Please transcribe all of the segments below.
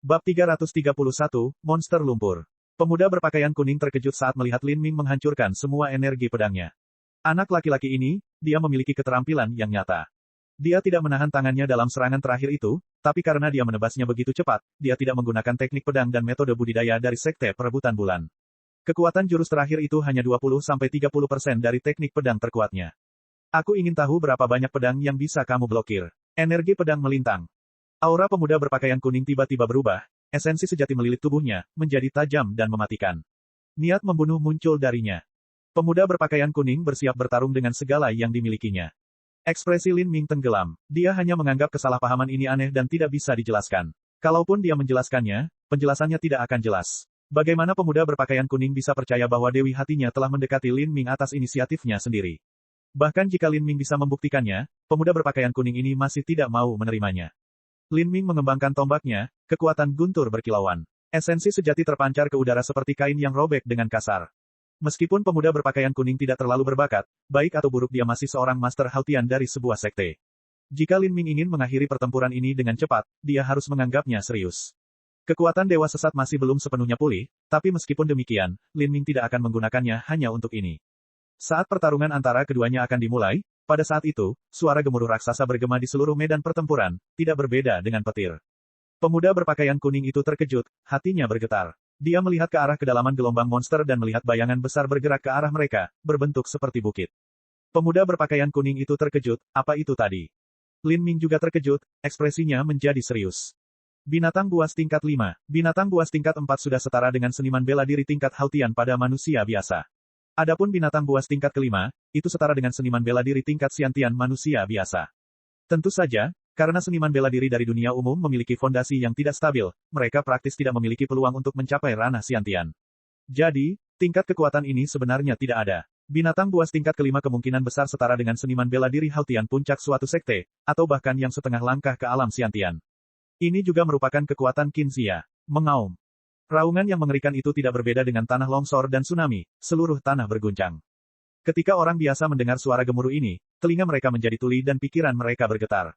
Bab 331, Monster Lumpur. Pemuda berpakaian kuning terkejut saat melihat Lin Ming menghancurkan semua energi pedangnya. Anak laki-laki ini, dia memiliki keterampilan yang nyata. Dia tidak menahan tangannya dalam serangan terakhir itu, tapi karena dia menebasnya begitu cepat, dia tidak menggunakan teknik pedang dan metode budidaya dari Sekte Perebutan Bulan. Kekuatan jurus terakhir itu hanya 20-30% dari teknik pedang terkuatnya. Aku ingin tahu berapa banyak pedang yang bisa kamu blokir. Energi pedang melintang. Aura pemuda berpakaian kuning tiba-tiba berubah, esensi sejati melilit tubuhnya, menjadi tajam dan mematikan. Niat membunuh muncul darinya. Pemuda berpakaian kuning bersiap bertarung dengan segala yang dimilikinya. Ekspresi Lin Ming tenggelam. Dia hanya menganggap kesalahpahaman ini aneh dan tidak bisa dijelaskan. Kalaupun dia menjelaskannya, penjelasannya tidak akan jelas. Bagaimana pemuda berpakaian kuning bisa percaya bahwa Dewi hatinya telah mendekati Lin Ming atas inisiatifnya sendiri? Bahkan jika Lin Ming bisa membuktikannya, pemuda berpakaian kuning ini masih tidak mau menerimanya. Lin Ming mengembangkan tombaknya, kekuatan guntur berkilauan. Esensi sejati terpancar ke udara seperti kain yang robek dengan kasar. Meskipun pemuda berpakaian kuning tidak terlalu berbakat, baik atau buruk dia masih seorang master Hautian dari sebuah sekte. Jika Lin Ming ingin mengakhiri pertempuran ini dengan cepat, dia harus menganggapnya serius. Kekuatan Dewa Sesat masih belum sepenuhnya pulih, tapi meskipun demikian, Lin Ming tidak akan menggunakannya hanya untuk ini. Saat pertarungan antara keduanya akan dimulai, pada saat itu, suara gemuruh raksasa bergema di seluruh medan pertempuran, tidak berbeda dengan petir. Pemuda berpakaian kuning itu terkejut, hatinya bergetar. Dia melihat ke arah kedalaman gelombang monster dan melihat bayangan besar bergerak ke arah mereka, berbentuk seperti bukit. Pemuda berpakaian kuning itu terkejut, apa itu tadi? Lin Ming juga terkejut, ekspresinya menjadi serius. Binatang buas tingkat 5. Binatang buas tingkat 4 sudah setara dengan seniman bela diri tingkat Hautian pada manusia biasa. Adapun binatang buas tingkat kelima, itu setara dengan seniman bela diri tingkat Xiantian manusia biasa. Tentu saja, karena seniman bela diri dari dunia umum memiliki fondasi yang tidak stabil, mereka praktis tidak memiliki peluang untuk mencapai ranah Xiantian. Jadi, tingkat kekuatan ini sebenarnya tidak ada. Binatang buas tingkat kelima kemungkinan besar setara dengan seniman bela diri Hautian puncak suatu sekte, atau bahkan yang setengah langkah ke alam Xiantian. Ini juga merupakan kekuatan Qinxia. Mengaum. Raungan yang mengerikan itu tidak berbeda dengan tanah longsor dan tsunami, seluruh tanah berguncang. Ketika orang biasa mendengar suara gemuruh ini, telinga mereka menjadi tuli dan pikiran mereka bergetar.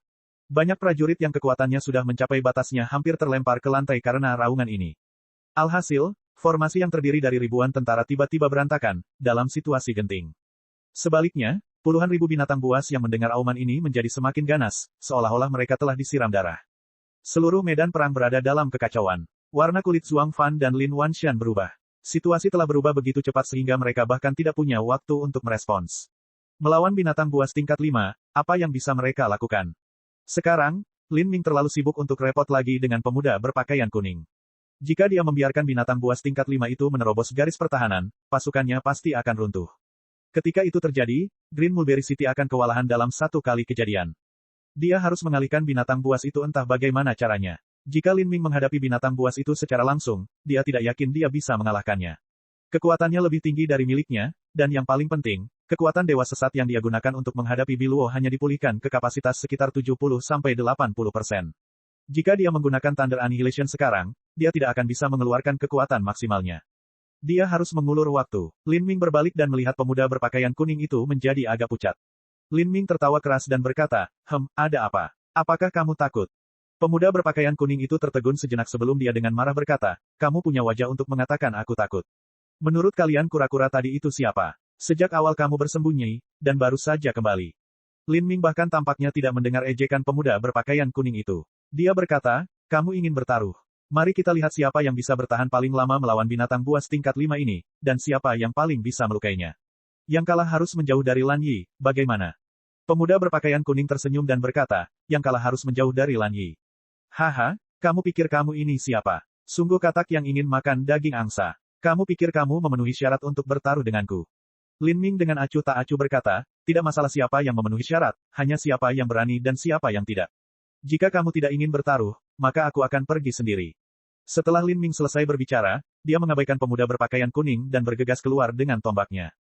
Banyak prajurit yang kekuatannya sudah mencapai batasnya hampir terlempar ke lantai karena raungan ini. Alhasil, formasi yang terdiri dari ribuan tentara tiba-tiba berantakan, dalam situasi genting. Sebaliknya, puluhan ribu binatang buas yang mendengar auman ini menjadi semakin ganas, seolah-olah mereka telah disiram darah. Seluruh medan perang berada dalam kekacauan. Warna kulit Zhuang Fan dan Lin Wanshan berubah. Situasi telah berubah begitu cepat sehingga mereka bahkan tidak punya waktu untuk merespons. Melawan binatang buas tingkat 5, apa yang bisa mereka lakukan? Sekarang, Lin Ming terlalu sibuk untuk repot lagi dengan pemuda berpakaian kuning. Jika dia membiarkan binatang buas tingkat 5 itu menerobos garis pertahanan, pasukannya pasti akan runtuh. Ketika itu terjadi, Green Mulberry City akan kewalahan dalam satu kali kejadian. Dia harus mengalihkan binatang buas itu entah bagaimana caranya. Jika Lin Ming menghadapi binatang buas itu secara langsung, dia tidak yakin dia bisa mengalahkannya. Kekuatannya lebih tinggi dari miliknya, dan yang paling penting, kekuatan Dewa Sesat yang dia gunakan untuk menghadapi Biluo hanya dipulihkan ke kapasitas sekitar 70-80%. Jika dia menggunakan Thunder Annihilation sekarang, dia tidak akan bisa mengeluarkan kekuatan maksimalnya. Dia harus mengulur waktu. Lin Ming berbalik dan melihat pemuda berpakaian kuning itu menjadi agak pucat. Lin Ming tertawa keras dan berkata, ada apa? Apakah kamu takut? Pemuda berpakaian kuning itu tertegun sejenak sebelum dia dengan marah berkata, kamu punya wajah untuk mengatakan aku takut. Menurut kalian kura-kura tadi itu siapa? Sejak awal kamu bersembunyi, dan baru saja kembali. Lin Ming bahkan tampaknya tidak mendengar ejekan pemuda berpakaian kuning itu. Dia berkata, kamu ingin bertaruh. Mari kita lihat siapa yang bisa bertahan paling lama melawan binatang buas tingkat 5 ini, dan siapa yang paling bisa melukainya. Yang kalah harus menjauh dari Lan Yi, bagaimana? Pemuda berpakaian kuning tersenyum dan berkata, yang kalah harus menjauh dari Lan Yi. Haha, kamu pikir kamu ini siapa? Sungguh katak yang ingin makan daging angsa. Kamu pikir kamu memenuhi syarat untuk bertaruh denganku? Lin Ming dengan acuh tak acuh berkata, tidak masalah siapa yang memenuhi syarat, hanya siapa yang berani dan siapa yang tidak. Jika kamu tidak ingin bertaruh, maka aku akan pergi sendiri. Setelah Lin Ming selesai berbicara, dia mengabaikan pemuda berpakaian kuning dan bergegas keluar dengan tombaknya.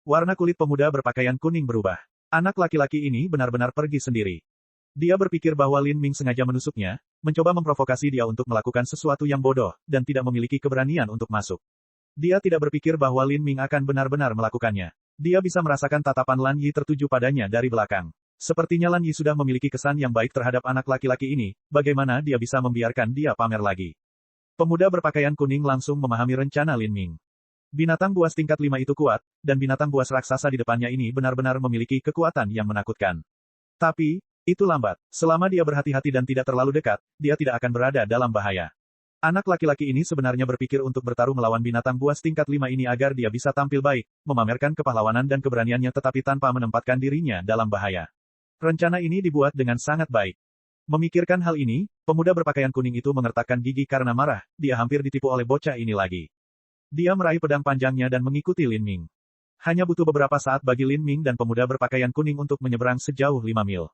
Warna kulit pemuda berpakaian kuning berubah. Anak laki-laki ini benar-benar pergi sendiri. Dia berpikir bahwa Lin Ming sengaja menusuknya, mencoba memprovokasi dia untuk melakukan sesuatu yang bodoh, dan tidak memiliki keberanian untuk masuk. Dia tidak berpikir bahwa Lin Ming akan benar-benar melakukannya. Dia bisa merasakan tatapan Lan Yi tertuju padanya dari belakang. Sepertinya Lan Yi sudah memiliki kesan yang baik terhadap anak laki-laki ini, bagaimana dia bisa membiarkan dia pamer lagi. Pemuda berpakaian kuning langsung memahami rencana Lin Ming. Binatang buas tingkat 5 itu kuat, dan binatang buas raksasa di depannya ini benar-benar memiliki kekuatan yang menakutkan. Tapi, itu lambat. Selama dia berhati-hati dan tidak terlalu dekat, dia tidak akan berada dalam bahaya. Anak laki-laki ini sebenarnya berpikir untuk bertarung melawan binatang buas tingkat 5 ini agar dia bisa tampil baik, memamerkan kepahlawanan dan keberaniannya tetapi tanpa menempatkan dirinya dalam bahaya. Rencana ini dibuat dengan sangat baik. Memikirkan hal ini, pemuda berpakaian kuning itu mengertakkan gigi karena marah, dia hampir ditipu oleh bocah ini lagi. Dia meraih pedang panjangnya dan mengikuti Lin Ming. Hanya butuh beberapa saat bagi Lin Ming dan pemuda berpakaian kuning untuk menyeberang sejauh 5 mil.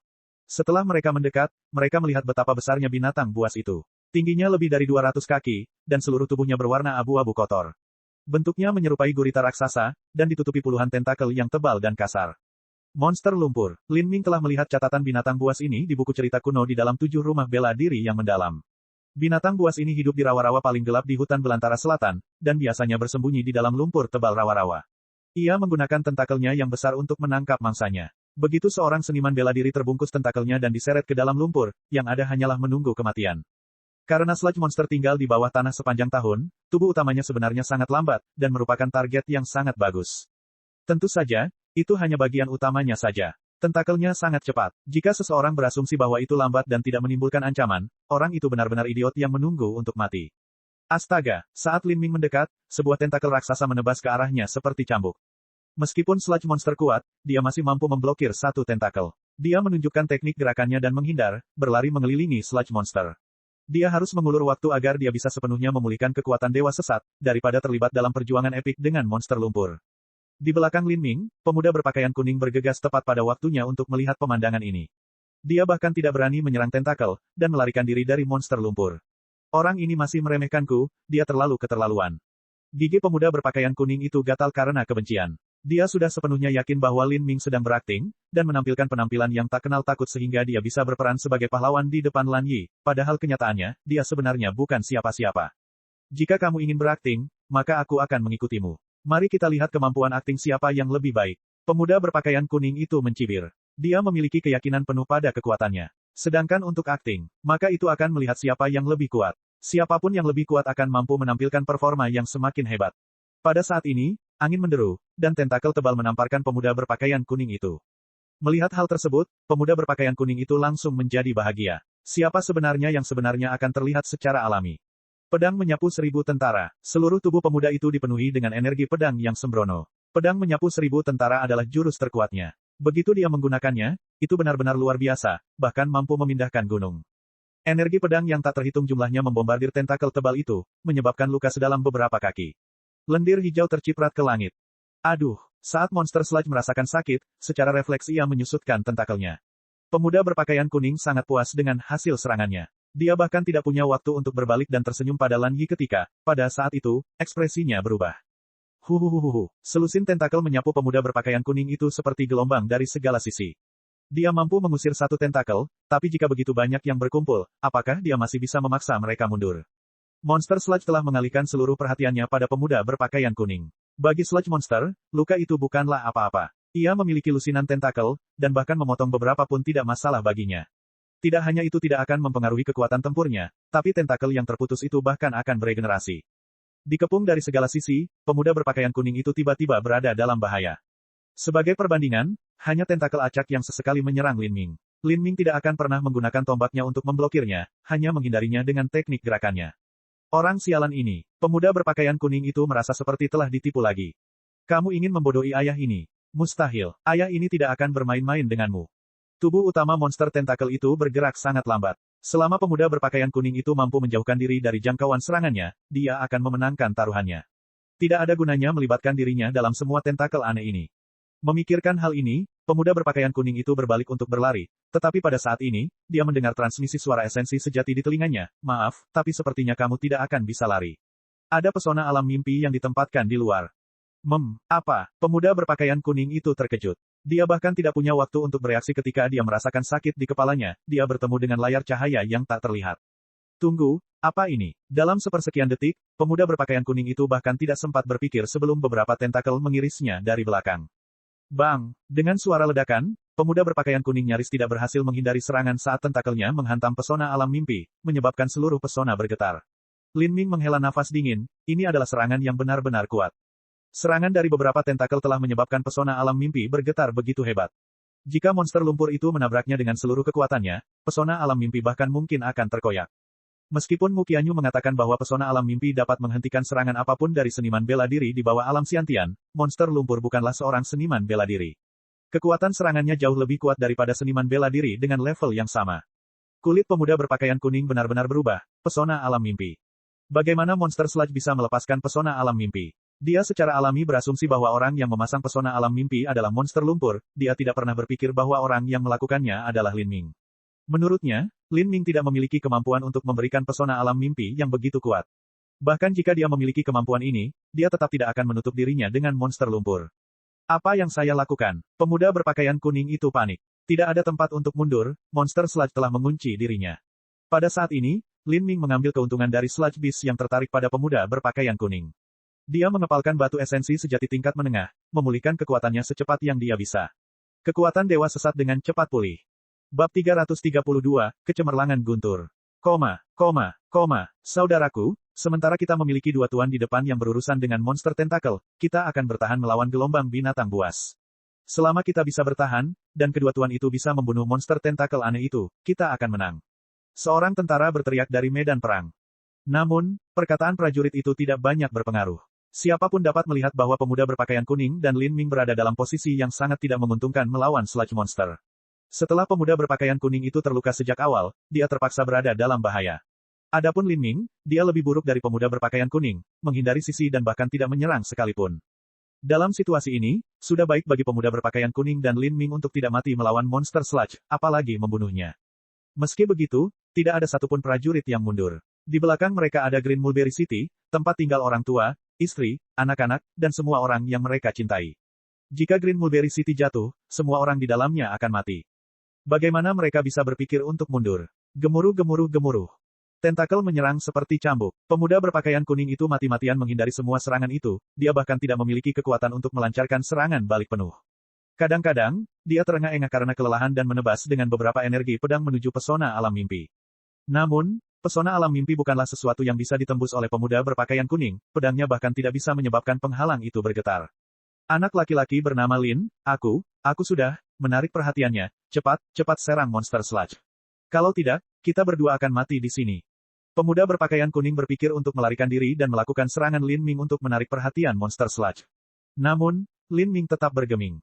Setelah mereka mendekat, mereka melihat betapa besarnya binatang buas itu. Tingginya lebih dari 200 kaki, dan seluruh tubuhnya berwarna abu-abu kotor. Bentuknya menyerupai gurita raksasa, dan ditutupi puluhan tentakel yang tebal dan kasar. Monster lumpur. Lin Ming telah melihat catatan binatang buas ini di buku cerita kuno di dalam 7 rumah bela diri yang mendalam. Binatang buas ini hidup di rawa-rawa paling gelap di hutan belantara selatan, dan biasanya bersembunyi di dalam lumpur tebal rawa-rawa. Ia menggunakan tentakelnya yang besar untuk menangkap mangsanya. Begitu seorang seniman bela diri terbungkus tentakelnya dan diseret ke dalam lumpur, yang ada hanyalah menunggu kematian. Karena sludge monster tinggal di bawah tanah sepanjang tahun, tubuh utamanya sebenarnya sangat lambat, dan merupakan target yang sangat bagus. Tentu saja, itu hanya bagian utamanya saja. Tentakelnya sangat cepat. Jika seseorang berasumsi bahwa itu lambat dan tidak menimbulkan ancaman, orang itu benar-benar idiot yang menunggu untuk mati. Astaga, saat Lin Ming mendekat, sebuah tentakel raksasa menebas ke arahnya seperti cambuk. Meskipun sludge monster kuat, dia masih mampu memblokir satu tentakel. Dia menunjukkan teknik gerakannya dan menghindar, berlari mengelilingi sludge monster. Dia harus mengulur waktu agar dia bisa sepenuhnya memulihkan kekuatan dewa sesat, daripada terlibat dalam perjuangan epik dengan monster lumpur. Di belakang Lin Ming, pemuda berpakaian kuning bergegas tepat pada waktunya untuk melihat pemandangan ini. Dia bahkan tidak berani menyerang tentakel, dan melarikan diri dari monster lumpur. Orang ini masih meremehkanku, dia terlalu keterlaluan. Gigi pemuda berpakaian kuning itu gatal karena kebencian. Dia sudah sepenuhnya yakin bahwa Lin Ming sedang berakting, dan menampilkan penampilan yang tak kenal takut sehingga dia bisa berperan sebagai pahlawan di depan Lan Yi, padahal kenyataannya, dia sebenarnya bukan siapa-siapa. Jika kamu ingin berakting, maka aku akan mengikutimu. Mari kita lihat kemampuan akting siapa yang lebih baik. Pemuda berpakaian kuning itu mencibir. Dia memiliki keyakinan penuh pada kekuatannya. Sedangkan untuk akting, maka itu akan melihat siapa yang lebih kuat. Siapapun yang lebih kuat akan mampu menampilkan performa yang semakin hebat. Pada saat ini, angin menderu, dan tentakel tebal menamparkan pemuda berpakaian kuning itu. Melihat hal tersebut, pemuda berpakaian kuning itu langsung menjadi bahagia. Siapa sebenarnya yang sebenarnya akan terlihat secara alami. Pedang menyapu 1000 tentara. Seluruh tubuh pemuda itu dipenuhi dengan energi pedang yang sembrono. Pedang menyapu 1000 tentara adalah jurus terkuatnya. Begitu dia menggunakannya, itu benar-benar luar biasa, bahkan mampu memindahkan gunung. Energi pedang yang tak terhitung jumlahnya membombardir tentakel tebal itu, menyebabkan luka sedalam beberapa kaki. Lendir hijau terciprat ke langit. Aduh, saat monster sludge merasakan sakit, secara refleks ia menyusutkan tentakelnya. Pemuda berpakaian kuning sangat puas dengan hasil serangannya. Dia bahkan tidak punya waktu untuk berbalik dan tersenyum pada Lan Yi ketika, pada saat itu, ekspresinya berubah. Huhuhuhuhu. Selusin tentakel menyapu pemuda berpakaian kuning itu seperti gelombang dari segala sisi. Dia mampu mengusir satu tentakel, tapi jika begitu banyak yang berkumpul, apakah dia masih bisa memaksa mereka mundur? Monster sludge telah mengalihkan seluruh perhatiannya pada pemuda berpakaian kuning. Bagi sludge monster, luka itu bukanlah apa-apa. Ia memiliki lusinan tentakel, dan bahkan memotong beberapa pun tidak masalah baginya. Tidak hanya itu tidak akan mempengaruhi kekuatan tempurnya, tapi tentakel yang terputus itu bahkan akan beregenerasi. Dikepung dari segala sisi, pemuda berpakaian kuning itu tiba-tiba berada dalam bahaya. Sebagai perbandingan, hanya tentakel acak yang sesekali menyerang Lin Ming. Lin Ming tidak akan pernah menggunakan tombaknya untuk memblokirnya, hanya menghindarinya dengan teknik gerakannya. Orang sialan ini, pemuda berpakaian kuning itu merasa seperti telah ditipu lagi. Kamu ingin membodohi ayah ini? Mustahil, ayah ini tidak akan bermain-main denganmu. Tubuh utama monster tentakel itu bergerak sangat lambat. Selama pemuda berpakaian kuning itu mampu menjauhkan diri dari jangkauan serangannya, dia akan memenangkan taruhannya. Tidak ada gunanya melibatkan dirinya dalam semua tentakel aneh ini. Memikirkan hal ini, pemuda berpakaian kuning itu berbalik untuk berlari, tetapi pada saat ini, dia mendengar transmisi suara esensi sejati di telinganya. Maaf, tapi sepertinya kamu tidak akan bisa lari. Ada pesona alam mimpi yang ditempatkan di luar. Apa? Pemuda berpakaian kuning itu terkejut. Dia bahkan tidak punya waktu untuk bereaksi ketika dia merasakan sakit di kepalanya, dia bertemu dengan layar cahaya yang tak terlihat. Tunggu, apa ini? Dalam sepersekian detik, pemuda berpakaian kuning itu bahkan tidak sempat berpikir sebelum beberapa tentakel mengirisnya dari belakang. Bang! Dengan suara ledakan, pemuda berpakaian kuning nyaris tidak berhasil menghindari serangan saat tentakelnya menghantam pesona alam mimpi, menyebabkan seluruh pesona bergetar. Lin Ming menghela nafas dingin, ini adalah serangan yang benar-benar kuat. Serangan dari beberapa tentakel telah menyebabkan pesona alam mimpi bergetar begitu hebat. Jika monster lumpur itu menabraknya dengan seluruh kekuatannya, pesona alam mimpi bahkan mungkin akan terkoyak. Meskipun Mu Qianyu mengatakan bahwa pesona alam mimpi dapat menghentikan serangan apapun dari seniman bela diri di bawah alam Xiantian, monster lumpur bukanlah seorang seniman bela diri. Kekuatan serangannya jauh lebih kuat daripada seniman bela diri dengan level yang sama. Kulit pemuda berpakaian kuning benar-benar berubah, pesona alam mimpi. Bagaimana monster sludge bisa melepaskan pesona alam mimpi? Dia secara alami berasumsi bahwa orang yang memasang pesona alam mimpi adalah monster lumpur, dia tidak pernah berpikir bahwa orang yang melakukannya adalah Lin Ming. Menurutnya, Lin Ming tidak memiliki kemampuan untuk memberikan pesona alam mimpi yang begitu kuat. Bahkan jika dia memiliki kemampuan ini, dia tetap tidak akan menutup dirinya dengan monster lumpur. Apa yang saya lakukan? Pemuda berpakaian kuning itu panik. Tidak ada tempat untuk mundur, monster sludge telah mengunci dirinya. Pada saat ini, Lin Ming mengambil keuntungan dari sludge beast yang tertarik pada pemuda berpakaian kuning. Dia mengepalkan batu esensi sejati tingkat menengah, memulihkan kekuatannya secepat yang dia bisa. Kekuatan dewa sesat dengan cepat pulih. Bab 332, Kecemerlangan Guntur. Saudaraku, sementara kita memiliki dua tuan di depan yang berurusan dengan monster tentakel, kita akan bertahan melawan gelombang binatang buas. Selama kita bisa bertahan, dan kedua tuan itu bisa membunuh monster tentakel aneh itu, kita akan menang. Seorang tentara berteriak dari medan perang. Namun, perkataan prajurit itu tidak banyak berpengaruh. Siapapun dapat melihat bahwa pemuda berpakaian kuning dan Lin Ming berada dalam posisi yang sangat tidak menguntungkan melawan sludge monster. Setelah pemuda berpakaian kuning itu terluka sejak awal, dia terpaksa berada dalam bahaya. Adapun Lin Ming, dia lebih buruk dari pemuda berpakaian kuning, menghindari sisi dan bahkan tidak menyerang sekalipun. Dalam situasi ini, sudah baik bagi pemuda berpakaian kuning dan Lin Ming untuk tidak mati melawan monster sludge, apalagi membunuhnya. Meski begitu, tidak ada satupun prajurit yang mundur. Di belakang mereka ada Green Mulberry City, tempat tinggal orang tua, istri, anak-anak, dan semua orang yang mereka cintai. Jika Green Mulberry City jatuh, semua orang di dalamnya akan mati. Bagaimana mereka bisa berpikir untuk mundur? Gemuruh. Tentakel menyerang seperti cambuk. Pemuda berpakaian kuning itu mati-matian menghindari semua serangan itu, dia bahkan tidak memiliki kekuatan untuk melancarkan serangan balik penuh. Kadang-kadang, dia terengah-engah karena kelelahan dan menebas dengan beberapa energi pedang menuju pesona alam mimpi. Namun, pesona alam mimpi bukanlah sesuatu yang bisa ditembus oleh pemuda berpakaian kuning, pedangnya bahkan tidak bisa menyebabkan penghalang itu bergetar. Anak laki-laki bernama Lin, aku sudah, menarik perhatiannya, cepat serang monster sludge. Kalau tidak, kita berdua akan mati di sini. Pemuda berpakaian kuning berpikir untuk melarikan diri dan melakukan serangan Lin Ming untuk menarik perhatian monster sludge. Namun, Lin Ming tetap bergeming.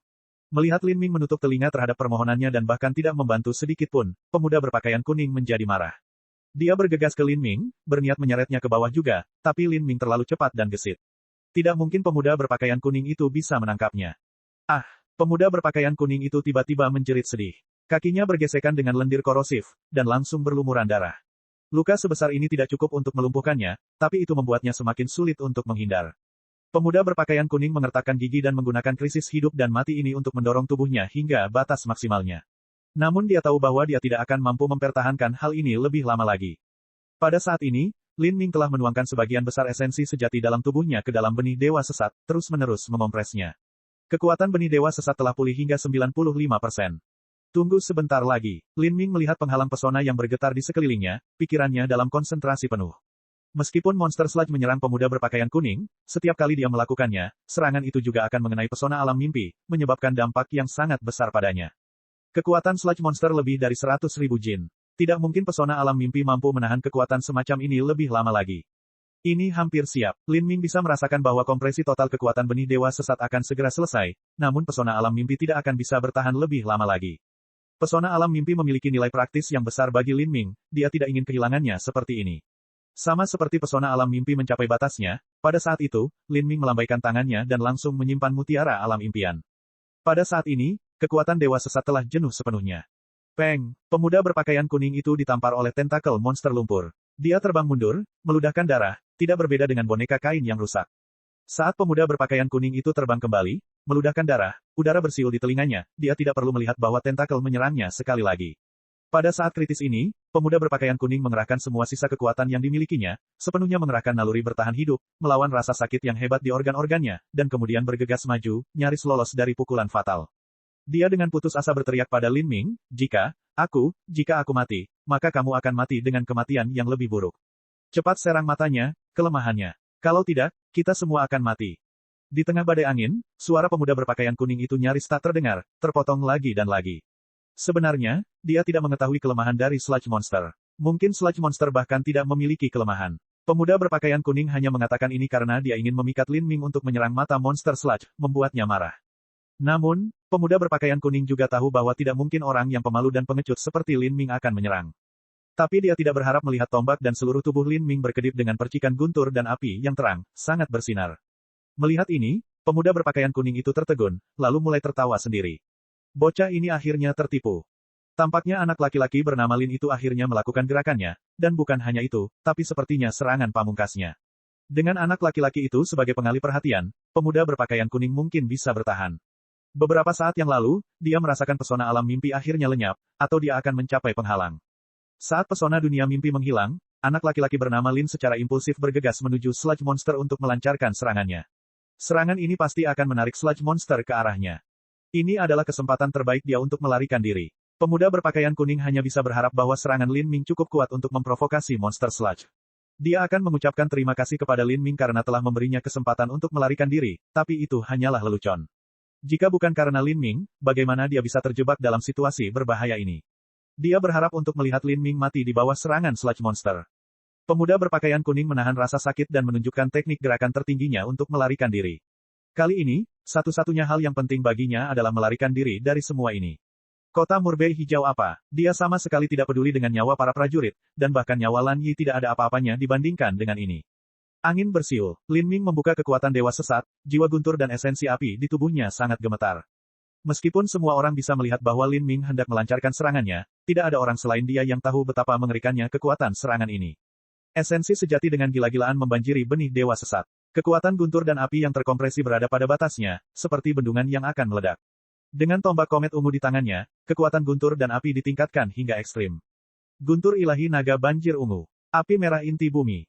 Melihat Lin Ming menutup telinga terhadap permohonannya dan bahkan tidak membantu sedikit pun, pemuda berpakaian kuning menjadi marah. Dia bergegas ke Lin Ming, berniat menyeretnya ke bawah juga, tapi Lin Ming terlalu cepat dan gesit. Tidak mungkin pemuda berpakaian kuning itu bisa menangkapnya. Pemuda berpakaian kuning itu tiba-tiba menjerit sedih. Kakinya bergesekan dengan lendir korosif, dan langsung berlumuran darah. Luka sebesar ini tidak cukup untuk melumpuhkannya, tapi itu membuatnya semakin sulit untuk menghindar. Pemuda berpakaian kuning mengertakkan gigi dan menggunakan krisis hidup dan mati ini untuk mendorong tubuhnya hingga batas maksimalnya. Namun dia tahu bahwa dia tidak akan mampu mempertahankan hal ini lebih lama lagi. Pada saat ini, Lin Ming telah menuangkan sebagian besar esensi sejati dalam tubuhnya ke dalam benih dewa sesat, terus-menerus memompresnya. Kekuatan benih dewa sesat telah pulih hingga 95%. Tunggu sebentar lagi. Lin Ming melihat penghalang pesona yang bergetar di sekelilingnya, pikirannya dalam konsentrasi penuh. Meskipun monster sludge menyerang pemuda berpakaian kuning, setiap kali dia melakukannya, serangan itu juga akan mengenai pesona alam mimpi, menyebabkan dampak yang sangat besar padanya. Kekuatan sludge monster lebih dari 100.000 jin. Tidak mungkin pesona alam mimpi mampu menahan kekuatan semacam ini lebih lama lagi. Ini hampir siap. Lin Ming bisa merasakan bahwa kompresi total kekuatan benih dewa sesat akan segera selesai, namun pesona alam mimpi tidak akan bisa bertahan lebih lama lagi. Pesona alam mimpi memiliki nilai praktis yang besar bagi Lin Ming, dia tidak ingin kehilangannya seperti ini. Sama seperti pesona alam mimpi mencapai batasnya, pada saat itu, Lin Ming melambaikan tangannya dan langsung menyimpan mutiara alam impian. Pada saat ini, kekuatan dewa sesat telah jenuh sepenuhnya. Peng! Pemuda berpakaian kuning itu ditampar oleh tentakel monster lumpur. Dia terbang mundur, meludahkan darah, tidak berbeda dengan boneka kain yang rusak. Saat pemuda berpakaian kuning itu terbang kembali, meludahkan darah, udara bersiul di telinganya, dia tidak perlu melihat bahwa tentakel menyerangnya sekali lagi. Pada saat kritis ini, pemuda berpakaian kuning mengerahkan semua sisa kekuatan yang dimilikinya, sepenuhnya mengerahkan naluri bertahan hidup, melawan rasa sakit yang hebat di organ-organnya, dan kemudian bergegas maju, nyaris lolos dari pukulan fatal. Dia dengan putus asa berteriak pada Lin Ming, jika aku mati, maka kamu akan mati dengan kematian yang lebih buruk. Cepat serang matanya, kelemahannya. Kalau tidak, kita semua akan mati. Di tengah badai angin, suara pemuda berpakaian kuning itu nyaris tak terdengar, terpotong lagi dan lagi. Sebenarnya, dia tidak mengetahui kelemahan dari Sludge Monster. Mungkin Sludge Monster bahkan tidak memiliki kelemahan. Pemuda berpakaian kuning hanya mengatakan ini karena dia ingin memikat Lin Ming untuk menyerang mata monster Sludge, membuatnya marah. Namun, pemuda berpakaian kuning juga tahu bahwa tidak mungkin orang yang pemalu dan pengecut seperti Lin Ming akan menyerang. Tapi dia tidak berharap melihat tombak dan seluruh tubuh Lin Ming berkedip dengan percikan guntur dan api yang terang, sangat bersinar. Melihat ini, pemuda berpakaian kuning itu tertegun, lalu mulai tertawa sendiri. Bocah ini akhirnya tertipu. Tampaknya anak laki-laki bernama Lin itu akhirnya melakukan gerakannya, dan bukan hanya itu, tapi sepertinya serangan pamungkasnya. Dengan anak laki-laki itu sebagai pengalih perhatian, pemuda berpakaian kuning mungkin bisa bertahan. Beberapa saat yang lalu, dia merasakan pesona alam mimpi akhirnya lenyap, atau dia akan mencapai penghalang. Saat pesona dunia mimpi menghilang, anak laki-laki bernama Lin secara impulsif bergegas menuju Sludge Monster untuk melancarkan serangannya. Serangan ini pasti akan menarik Sludge Monster ke arahnya. Ini adalah kesempatan terbaik dia untuk melarikan diri. Pemuda berpakaian kuning hanya bisa berharap bahwa serangan Lin Ming cukup kuat untuk memprovokasi monster Sludge. Dia akan mengucapkan terima kasih kepada Lin Ming karena telah memberinya kesempatan untuk melarikan diri, tapi itu hanyalah lelucon. Jika bukan karena Lin Ming, bagaimana dia bisa terjebak dalam situasi berbahaya ini? Dia berharap untuk melihat Lin Ming mati di bawah serangan Sludge Monster. Pemuda berpakaian kuning menahan rasa sakit dan menunjukkan teknik gerakan tertingginya untuk melarikan diri. Kali ini, satu-satunya hal yang penting baginya adalah melarikan diri dari semua ini. Kota Murbei hijau apa? Dia sama sekali tidak peduli dengan nyawa para prajurit, dan bahkan nyawa Lan Yi tidak ada apa-apanya dibandingkan dengan ini. Angin bersiul, Lin Ming membuka kekuatan dewa sesat, jiwa guntur dan esensi api di tubuhnya sangat gemetar. Meskipun semua orang bisa melihat bahwa Lin Ming hendak melancarkan serangannya, tidak ada orang selain dia yang tahu betapa mengerikannya kekuatan serangan ini. Esensi sejati dengan gila-gilaan membanjiri benih dewa sesat. Kekuatan guntur dan api yang terkompresi berada pada batasnya, seperti bendungan yang akan meledak. Dengan tombak komet ungu di tangannya, kekuatan guntur dan api ditingkatkan hingga ekstrim. Guntur ilahi naga banjir ungu. Api merah inti bumi.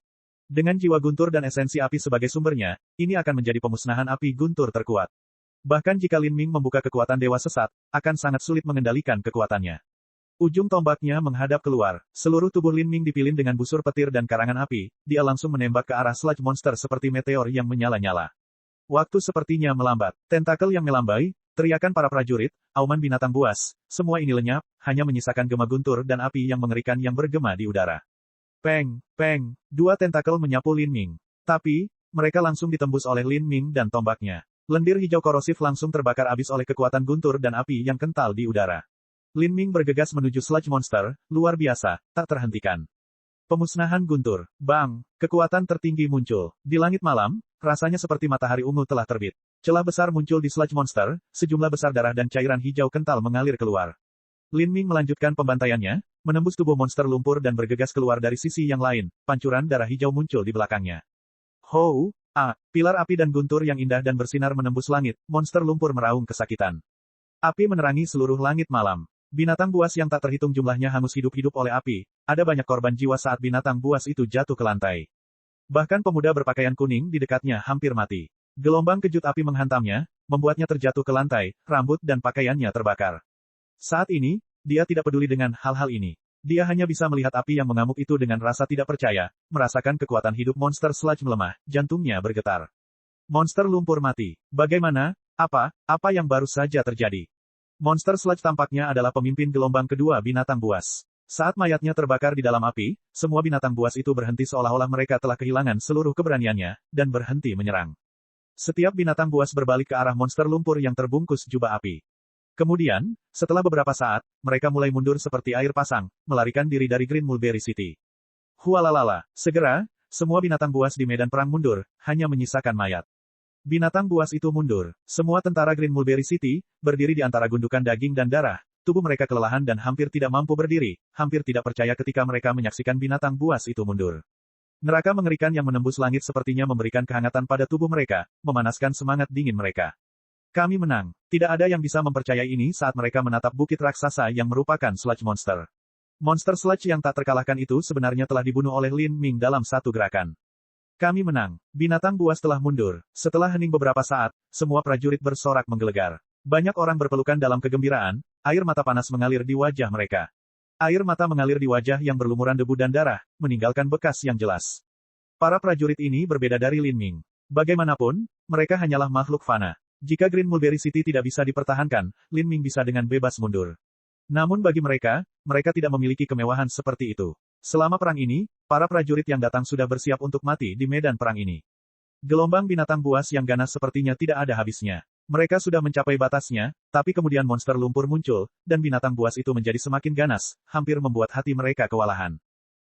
Dengan jiwa guntur dan esensi api sebagai sumbernya, ini akan menjadi pemusnahan api guntur terkuat. Bahkan jika Lin Ming membuka kekuatan dewa sesat, akan sangat sulit mengendalikan kekuatannya. Ujung tombaknya menghadap keluar, seluruh tubuh Lin Ming dipilin dengan busur petir dan karangan api, dia langsung menembak ke arah Sludge Monster seperti meteor yang menyala-nyala. Waktu sepertinya melambat, tentakel yang melambai, teriakan para prajurit, auman binatang buas, semua ini lenyap, hanya menyisakan gema guntur dan api yang mengerikan yang bergema di udara. Peng, peng, dua tentakel menyapu Lin Ming. Tapi, mereka langsung ditembus oleh Lin Ming dan tombaknya. Lendir hijau korosif langsung terbakar abis oleh kekuatan guntur dan api yang kental di udara. Lin Ming bergegas menuju Sludge Monster, luar biasa, tak terhentikan. Pemusnahan guntur, bang, kekuatan tertinggi muncul. Di langit malam, rasanya seperti matahari ungu telah terbit. Celah besar muncul di Sludge Monster, sejumlah besar darah dan cairan hijau kental mengalir keluar. Lin Ming melanjutkan pembantaiannya, menembus tubuh monster lumpur dan bergegas keluar dari sisi yang lain, pancuran darah hijau muncul di belakangnya. Hou! Pilar api dan guntur yang indah dan bersinar menembus langit, monster lumpur meraung kesakitan. Api menerangi seluruh langit malam. Binatang buas yang tak terhitung jumlahnya hangus hidup-hidup oleh api, ada banyak korban jiwa saat binatang buas itu jatuh ke lantai. Bahkan pemuda berpakaian kuning di dekatnya hampir mati. Gelombang kejut api menghantamnya, membuatnya terjatuh ke lantai, rambut dan pakaiannya terbakar. Saat ini, dia tidak peduli dengan hal-hal ini. Dia hanya bisa melihat api yang mengamuk itu dengan rasa tidak percaya, merasakan kekuatan hidup monster Sludge melemah, jantungnya bergetar. Monster lumpur mati. Bagaimana? Apa yang baru saja terjadi? Monster Sludge tampaknya adalah pemimpin gelombang kedua binatang buas. Saat mayatnya terbakar di dalam api, semua binatang buas itu berhenti seolah-olah mereka telah kehilangan seluruh keberaniannya, dan berhenti menyerang. Setiap binatang buas berbalik ke arah monster lumpur yang terbungkus jubah api. Kemudian, setelah beberapa saat, mereka mulai mundur seperti air pasang, melarikan diri dari Green Mulberry City. Hualalala, segera, semua binatang buas di medan perang mundur, hanya menyisakan mayat. Binatang buas itu mundur. Semua tentara Green Mulberry City, berdiri di antara gundukan daging dan darah, tubuh mereka kelelahan dan hampir tidak mampu berdiri, hampir tidak percaya ketika mereka menyaksikan binatang buas itu mundur. Neraka mengerikan yang menembus langit sepertinya memberikan kehangatan pada tubuh mereka, memanaskan semangat dingin mereka. Kami menang. Tidak ada yang bisa mempercayai ini saat mereka menatap bukit raksasa yang merupakan Sludge Monster. Monster Sludge yang tak terkalahkan itu sebenarnya telah dibunuh oleh Lin Ming dalam satu gerakan. Kami menang. Binatang buas telah mundur. Setelah hening beberapa saat, semua prajurit bersorak menggelegar. Banyak orang berpelukan dalam kegembiraan, air mata panas mengalir di wajah mereka. Air mata mengalir di wajah yang berlumuran debu dan darah, meninggalkan bekas yang jelas. Para prajurit ini berbeda dari Lin Ming. Bagaimanapun, mereka hanyalah makhluk fana. Jika Green Mulberry City tidak bisa dipertahankan, Lin Ming bisa dengan bebas mundur. Namun bagi mereka, mereka tidak memiliki kemewahan seperti itu. Selama perang ini, para prajurit yang datang sudah bersiap untuk mati di medan perang ini. Gelombang binatang buas yang ganas sepertinya tidak ada habisnya. Mereka sudah mencapai batasnya, tapi kemudian monster lumpur muncul, dan binatang buas itu menjadi semakin ganas, hampir membuat hati mereka kewalahan.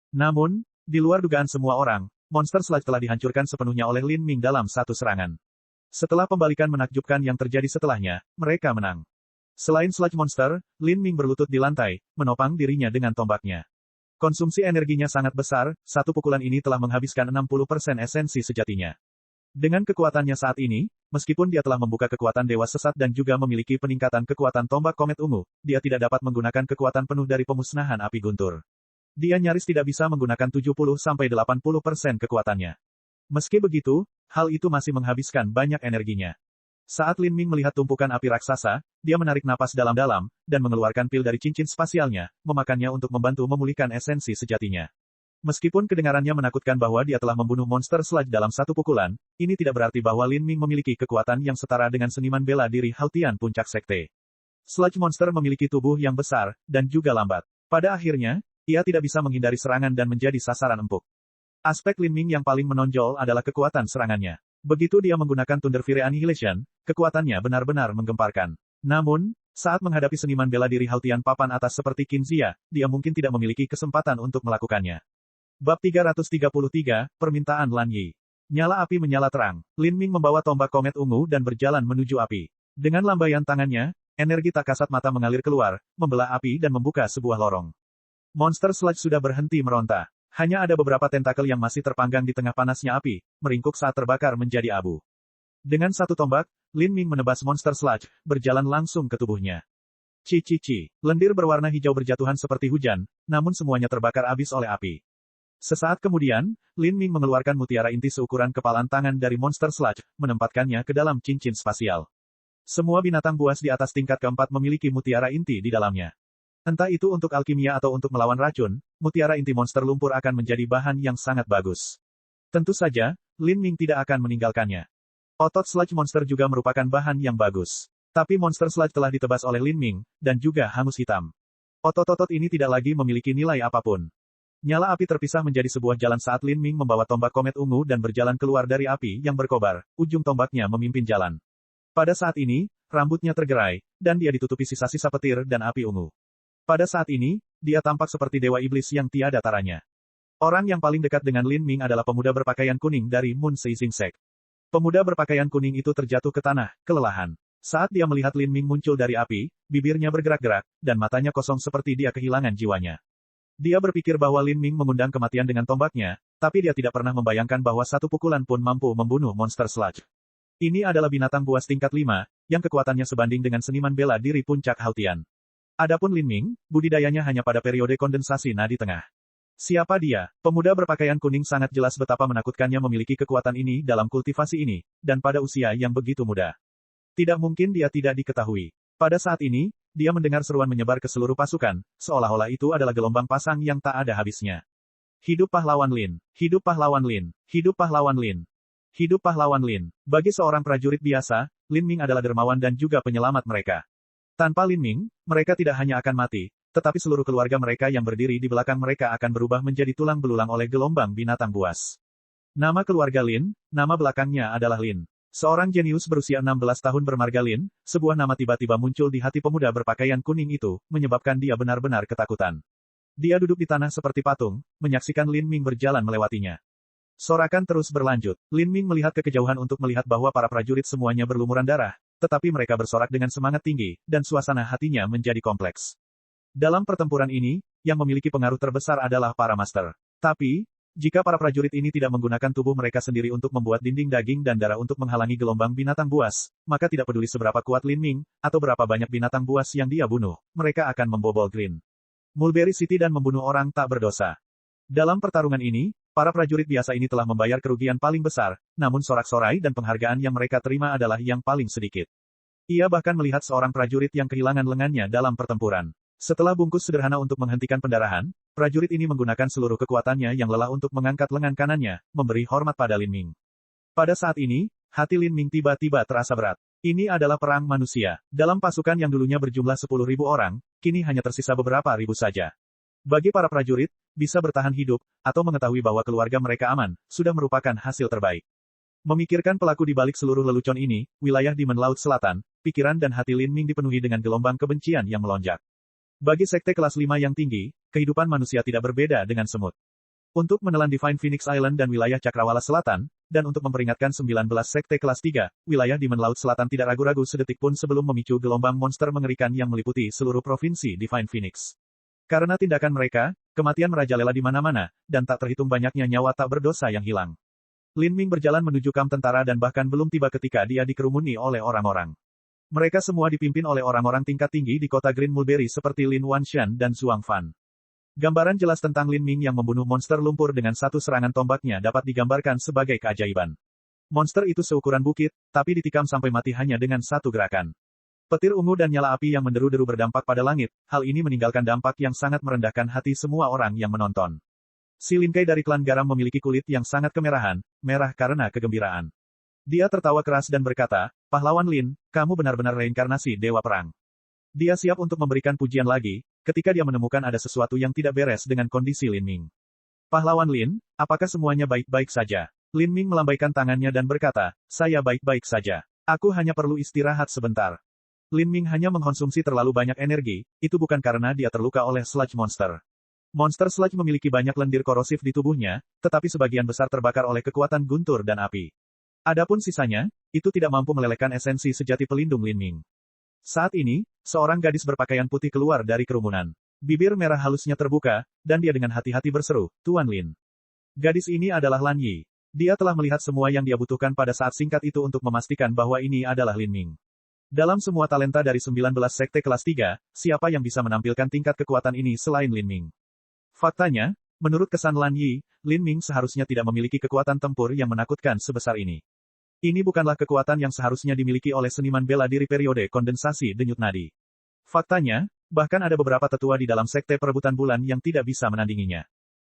Namun, di luar dugaan semua orang, monster sludge telah dihancurkan sepenuhnya oleh Lin Ming dalam satu serangan. Setelah pembalikan menakjubkan yang terjadi setelahnya, mereka menang. Selain sludge monster, Lin Ming berlutut di lantai, menopang dirinya dengan tombaknya. Konsumsi energinya sangat besar, satu pukulan ini telah menghabiskan 60% esensi sejatinya. Dengan kekuatannya saat ini, meskipun dia telah membuka kekuatan Dewa Sesat dan juga memiliki peningkatan kekuatan tombak komet ungu, dia tidak dapat menggunakan kekuatan penuh dari pemusnahan api guntur. Dia nyaris tidak bisa menggunakan 70-80% kekuatannya. Meski begitu, hal itu masih menghabiskan banyak energinya. Saat Lin Ming melihat tumpukan api raksasa, dia menarik napas dalam-dalam, dan mengeluarkan pil dari cincin spasialnya, memakannya untuk membantu memulihkan esensi sejatinya. Meskipun kedengarannya menakutkan bahwa dia telah membunuh monster sludge dalam satu pukulan, ini tidak berarti bahwa Lin Ming memiliki kekuatan yang setara dengan seniman bela diri Haltian Puncak Sekte. Sludge monster memiliki tubuh yang besar, dan juga lambat. Pada akhirnya, ia tidak bisa menghindari serangan dan menjadi sasaran empuk. Aspek Lin Ming yang paling menonjol adalah kekuatan serangannya. Begitu dia menggunakan Thunder Fury Annihilation, kekuatannya benar-benar menggemparkan. Namun, saat menghadapi seniman bela diri Haltian papan atas seperti Qin Zia, dia mungkin tidak memiliki kesempatan untuk melakukannya. Bab 333, Permintaan Lan Yi. Nyala api menyala terang. Lin Ming membawa tombak komet ungu dan berjalan menuju api. Dengan lambaian tangannya, energi tak kasat mata mengalir keluar, membelah api dan membuka sebuah lorong. Monster sludge sudah berhenti meronta. Hanya ada beberapa tentakel yang masih terpanggang di tengah panasnya api, meringkuk saat terbakar menjadi abu. Dengan satu tombak, Lin Ming menebas monster sludge, berjalan langsung ke tubuhnya. Ci. Lendir berwarna hijau berjatuhan seperti hujan, namun semuanya terbakar habis oleh api. Sesaat kemudian, Lin Ming mengeluarkan mutiara inti seukuran kepalan tangan dari monster sludge, menempatkannya ke dalam cincin spasial. Semua binatang buas di atas tingkat keempat memiliki mutiara inti di dalamnya. Entah itu untuk alkimia atau untuk melawan racun, mutiara inti monster lumpur akan menjadi bahan yang sangat bagus. Tentu saja, Lin Ming tidak akan meninggalkannya. Otot sludge monster juga merupakan bahan yang bagus. Tapi monster sludge telah ditebas oleh Lin Ming, dan juga hangus hitam. Otot-otot ini tidak lagi memiliki nilai apapun. Nyala api terpisah menjadi sebuah jalan saat Lin Ming membawa tombak komet ungu dan berjalan keluar dari api yang berkobar, ujung tombaknya memimpin jalan. Pada saat ini, rambutnya tergerai, dan dia ditutupi sisa-sisa petir dan api ungu. Pada saat ini, dia tampak seperti dewa iblis yang tiada taranya. Orang yang paling dekat dengan Lin Ming adalah pemuda berpakaian kuning dari Moon Seizing Sect. Pemuda berpakaian kuning itu terjatuh ke tanah, kelelahan. Saat dia melihat Lin Ming muncul dari api, bibirnya bergerak-gerak, dan matanya kosong seperti dia kehilangan jiwanya. Dia berpikir bahwa Lin Ming mengundang kematian dengan tombaknya, tapi dia tidak pernah membayangkan bahwa satu pukulan pun mampu membunuh monster sludge. Ini adalah binatang buas tingkat 5, yang kekuatannya sebanding dengan seniman bela diri puncak Haltian. Adapun Lin Ming, budidayanya hanya pada periode kondensasi nadi tengah. Siapa dia? Pemuda berpakaian kuning sangat jelas betapa menakutkannya memiliki kekuatan ini dalam kultivasi ini, dan pada usia yang begitu muda. Tidak mungkin dia tidak diketahui. Pada saat ini, dia mendengar seruan menyebar ke seluruh pasukan, seolah-olah itu adalah gelombang pasang yang tak ada habisnya. Hidup pahlawan Lin! Hidup pahlawan Lin! Hidup pahlawan Lin! Hidup pahlawan Lin! Bagi seorang prajurit biasa, Lin Ming adalah dermawan dan juga penyelamat mereka. Tanpa Lin Ming, mereka tidak hanya akan mati, tetapi seluruh keluarga mereka yang berdiri di belakang mereka akan berubah menjadi tulang belulang oleh gelombang binatang buas. Nama keluarga Lin, nama belakangnya adalah Lin. Seorang jenius berusia 16 tahun bermarga Lin, sebuah nama tiba-tiba muncul di hati pemuda berpakaian kuning itu, menyebabkan dia benar-benar ketakutan. Dia duduk di tanah seperti patung, menyaksikan Lin Ming berjalan melewatinya. Sorakan terus berlanjut. Lin Ming melihat ke kejauhan untuk melihat bahwa para prajurit semuanya berlumuran darah, tetapi mereka bersorak dengan semangat tinggi, dan suasana hatinya menjadi kompleks. Dalam pertempuran ini, yang memiliki pengaruh terbesar adalah para master. Tapi, jika para prajurit ini tidak menggunakan tubuh mereka sendiri untuk membuat dinding daging dan darah untuk menghalangi gelombang binatang buas, maka tidak peduli seberapa kuat Lin Ming, atau berapa banyak binatang buas yang dia bunuh, mereka akan membobol Green Mulberry City dan membunuh orang tak berdosa. Dalam pertarungan ini, para prajurit biasa ini telah membayar kerugian paling besar, namun sorak-sorai dan penghargaan yang mereka terima adalah yang paling sedikit. Ia bahkan melihat seorang prajurit yang kehilangan lengannya dalam pertempuran. Setelah bungkus sederhana untuk menghentikan pendarahan, prajurit ini menggunakan seluruh kekuatannya yang lelah untuk mengangkat lengan kanannya, memberi hormat pada Lin Ming. Pada saat ini, hati Lin Ming tiba-tiba terasa berat. Ini adalah perang manusia. Dalam pasukan yang dulunya berjumlah 10.000 orang, kini hanya tersisa beberapa ribu saja. Bagi para prajurit, bisa bertahan hidup, atau mengetahui bahwa keluarga mereka aman, sudah merupakan hasil terbaik. Memikirkan pelaku di balik seluruh lelucon ini, wilayah Demon Laut Selatan, pikiran dan hati Lin Ming dipenuhi dengan gelombang kebencian yang melonjak. Bagi sekte kelas 5 yang tinggi, kehidupan manusia tidak berbeda dengan semut. Untuk menelan Divine Phoenix Island dan wilayah Cakrawala Selatan, dan untuk memperingatkan 19 sekte kelas 3, wilayah Demon Laut Selatan tidak ragu-ragu sedetik pun sebelum memicu gelombang monster mengerikan yang meliputi seluruh provinsi Divine Phoenix. Karena tindakan mereka, kematian merajalela di mana-mana, dan tak terhitung banyaknya nyawa tak berdosa yang hilang. Lin Ming berjalan menuju kamp tentara dan bahkan belum tiba ketika dia dikerumuni oleh orang-orang. Mereka semua dipimpin oleh orang-orang tingkat tinggi di kota Green Mulberry seperti Lin Wanshan dan Zhuang Fan. Gambaran jelas tentang Lin Ming yang membunuh monster lumpur dengan satu serangan tombaknya dapat digambarkan sebagai keajaiban. Monster itu seukuran bukit, tapi ditikam sampai mati hanya dengan satu gerakan. Petir ungu dan nyala api yang menderu-deru berdampak pada langit, hal ini meninggalkan dampak yang sangat merendahkan hati semua orang yang menonton. Si Lin Kai dari klan garam memiliki kulit yang sangat kemerahan, merah karena kegembiraan. Dia tertawa keras dan berkata, "Pahlawan Lin, kamu benar-benar reinkarnasi Dewa Perang." Dia siap untuk memberikan pujian lagi, ketika dia menemukan ada sesuatu yang tidak beres dengan kondisi Lin Ming. "Pahlawan Lin, apakah semuanya baik-baik saja?" Lin Ming melambaikan tangannya dan berkata, "Saya baik-baik saja. Aku hanya perlu istirahat sebentar." Lin Ming hanya mengkonsumsi terlalu banyak energi, itu bukan karena dia terluka oleh sludge monster. Monster sludge memiliki banyak lendir korosif di tubuhnya, tetapi sebagian besar terbakar oleh kekuatan guntur dan api. Adapun sisanya, itu tidak mampu melelehkan esensi sejati pelindung Lin Ming. Saat ini, seorang gadis berpakaian putih keluar dari kerumunan. Bibir merah halusnya terbuka, dan dia dengan hati-hati berseru, "Tuan Lin." Gadis ini adalah Lan Yi. Dia telah melihat semua yang dia butuhkan pada saat singkat itu untuk memastikan bahwa ini adalah Lin Ming. Dalam semua talenta dari 19 sekte kelas 3, siapa yang bisa menampilkan tingkat kekuatan ini selain Lin Ming? Faktanya, menurut kesan Lan Yi, Lin Ming seharusnya tidak memiliki kekuatan tempur yang menakutkan sebesar ini. Ini bukanlah kekuatan yang seharusnya dimiliki oleh seniman bela diri periode kondensasi denyut nadi. Faktanya, bahkan ada beberapa tetua di dalam sekte perebutan bulan yang tidak bisa menandinginya.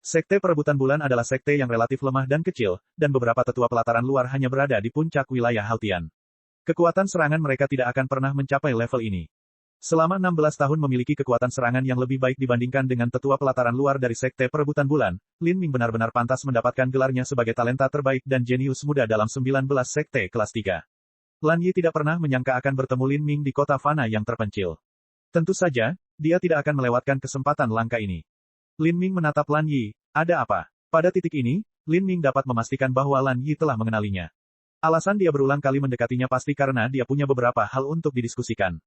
Sekte perebutan bulan adalah sekte yang relatif lemah dan kecil, dan beberapa tetua pelataran luar hanya berada di puncak wilayah Haltian. Kekuatan serangan mereka tidak akan pernah mencapai level ini. Selama 16 tahun memiliki kekuatan serangan yang lebih baik dibandingkan dengan tetua pelataran luar dari sekte perebutan bulan, Lin Ming benar-benar pantas mendapatkan gelarnya sebagai talenta terbaik dan jenius muda dalam 19 sekte kelas 3. Lan Yi tidak pernah menyangka akan bertemu Lin Ming di kota fana yang terpencil. Tentu saja, dia tidak akan melewatkan kesempatan langka ini. Lin Ming menatap Lan Yi, "Ada apa?" Pada titik ini, Lin Ming dapat memastikan bahwa Lan Yi telah mengenalinya. Alasan dia berulang kali mendekatinya pasti karena dia punya beberapa hal untuk didiskusikan.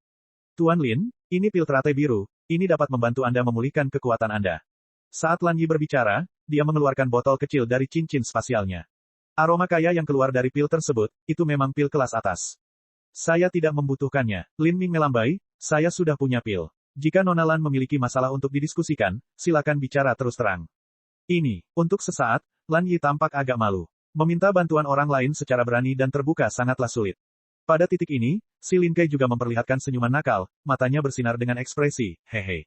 "Tuan Lin, ini pil teratai biru, ini dapat membantu Anda memulihkan kekuatan Anda." Saat Lan Yi berbicara, dia mengeluarkan botol kecil dari cincin spasialnya. Aroma kaya yang keluar dari pil tersebut, itu memang pil kelas atas. "Saya tidak membutuhkannya." Lin Ming melambai, "Saya sudah punya pil. Jika Nona Lan memiliki masalah untuk didiskusikan, silakan bicara terus terang." Ini, untuk sesaat, Lan Yi tampak agak malu. Meminta bantuan orang lain secara berani dan terbuka sangatlah sulit. Pada titik ini, si Lin Kai juga memperlihatkan senyuman nakal, matanya bersinar dengan ekspresi, "Hehe."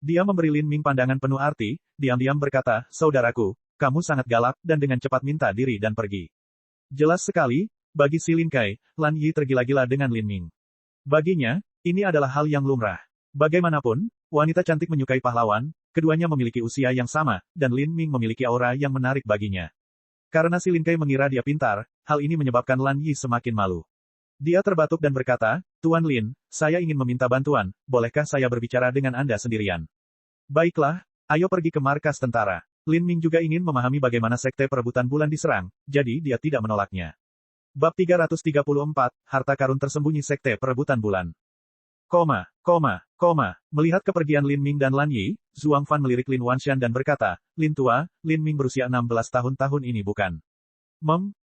Dia memberi Lin Ming pandangan penuh arti, diam-diam berkata, "Saudaraku, kamu sangat galak dan dengan cepat minta diri dan pergi." Jelas sekali, bagi si Lin Kai, Lan Yi tergila-gila dengan Lin Ming. Baginya, ini adalah hal yang lumrah. Bagaimanapun, wanita cantik menyukai pahlawan, keduanya memiliki usia yang sama, dan Lin Ming memiliki aura yang menarik baginya. Karena si Lin Kai mengira dia pintar, hal ini menyebabkan Lan Yi semakin malu. Dia terbatuk dan berkata, "Tuan Lin, saya ingin meminta bantuan, bolehkah saya berbicara dengan Anda sendirian?" "Baiklah, ayo pergi ke markas tentara." Lin Ming juga ingin memahami bagaimana sekte perebutan bulan diserang, jadi dia tidak menolaknya. Bab 334, Harta Karun Tersembunyi Sekte Perebutan Bulan. Melihat kepergian Lin Ming dan Lan Yi, Zhuang Fan melirik Lin Wanshan dan berkata, "Lin tua, Lin Ming berusia 16 tahun ini bukan?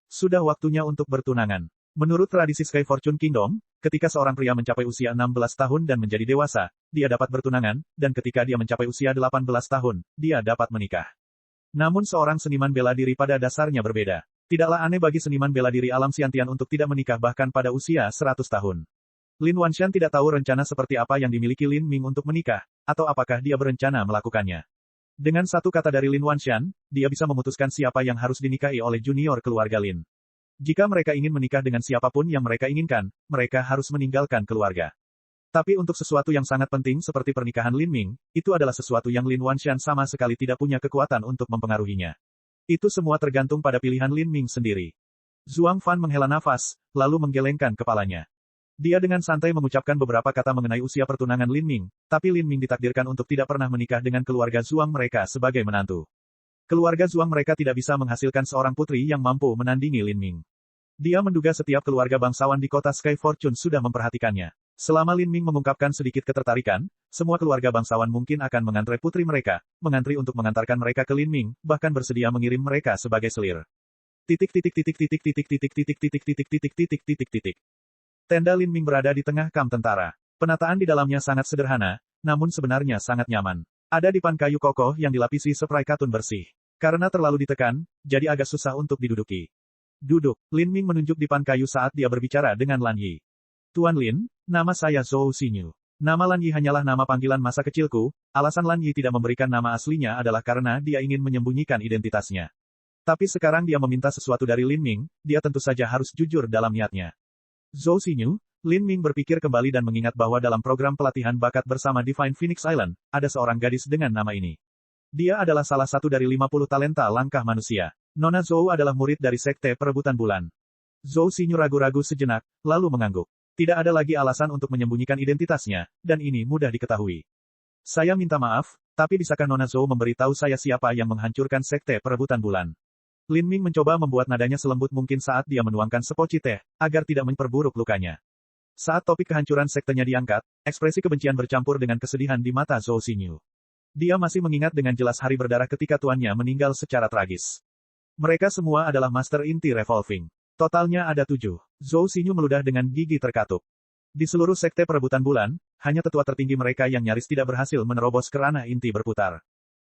Sudah waktunya untuk bertunangan." Menurut tradisi Sky Fortune Kingdom, ketika seorang pria mencapai usia 16 tahun dan menjadi dewasa, dia dapat bertunangan, dan ketika dia mencapai usia 18 tahun, dia dapat menikah. Namun seorang seniman bela diri pada dasarnya berbeda. Tidaklah aneh bagi seniman bela diri alam Xiantian untuk tidak menikah bahkan pada usia 100 tahun. Lin Wanshan tidak tahu rencana seperti apa yang dimiliki Lin Ming untuk menikah, atau apakah dia berencana melakukannya. Dengan satu kata dari Lin Wanshan, dia bisa memutuskan siapa yang harus dinikahi oleh junior keluarga Lin. Jika mereka ingin menikah dengan siapapun yang mereka inginkan, mereka harus meninggalkan keluarga. Tapi untuk sesuatu yang sangat penting seperti pernikahan Lin Ming, itu adalah sesuatu yang Lin Wanshan sama sekali tidak punya kekuatan untuk mempengaruhinya. Itu semua tergantung pada pilihan Lin Ming sendiri. Zhuang Fan menghela nafas, lalu menggelengkan kepalanya. Dia dengan santai mengucapkan beberapa kata mengenai usia pertunangan Lin Ming, tapi Lin Ming ditakdirkan untuk tidak pernah menikah dengan keluarga Zhuang mereka sebagai menantu. Keluarga Zhuang mereka tidak bisa menghasilkan seorang putri yang mampu menandingi Lin Ming. Dia menduga setiap keluarga bangsawan di kota Sky Fortune sudah memperhatikannya. Selama Lin Ming mengungkapkan sedikit ketertarikan, semua keluarga bangsawan mungkin akan mengantre putri mereka, mengantri untuk mengantarkan mereka ke Lin Ming, bahkan bersedia mengirim mereka sebagai selir. Tenda Lin Ming berada di tengah kamp tentara. Penataan di dalamnya sangat sederhana, namun sebenarnya sangat nyaman. Ada dipan kayu kokoh yang dilapisi spray katun bersih. Karena terlalu ditekan, jadi agak susah untuk diduduki. Duduk, Lin Ming menunjuk dipan kayu saat dia berbicara dengan Lan Yi. Tuan Lin, nama saya Zhou Xinyu. Nama Lan Yi hanyalah nama panggilan masa kecilku, alasan Lan Yi tidak memberikan nama aslinya adalah karena dia ingin menyembunyikan identitasnya. Tapi sekarang dia meminta sesuatu dari Lin Ming, dia tentu saja harus jujur dalam niatnya. Zhou Xinyu, Lin Ming berpikir kembali dan mengingat bahwa dalam program pelatihan bakat bersama Divine Phoenix Island, ada seorang gadis dengan nama ini. Dia adalah salah satu dari 50 talenta langkah manusia. Nona Zhou adalah murid dari Sekte Perebutan Bulan. Zhou Xinyu ragu-ragu sejenak, lalu mengangguk. Tidak ada lagi alasan untuk menyembunyikan identitasnya, dan ini mudah diketahui. Saya minta maaf, tapi bisakah Nona Zhou memberitahu saya siapa yang menghancurkan Sekte Perebutan Bulan? Lin Ming mencoba membuat nadanya selembut mungkin saat dia menuangkan sepoci teh, agar tidak memperburuk lukanya. Saat topik kehancuran sektenya diangkat, ekspresi kebencian bercampur dengan kesedihan di mata Zhou Xinyu. Dia masih mengingat dengan jelas hari berdarah ketika tuannya meninggal secara tragis. Mereka semua adalah Master Inti Revolving. Totalnya ada 7. Zhou Xinyu meludah dengan gigi terkatup. Di seluruh Sekte Perebutan Bulan, hanya tetua tertinggi mereka yang nyaris tidak berhasil menerobos ke ranah inti berputar.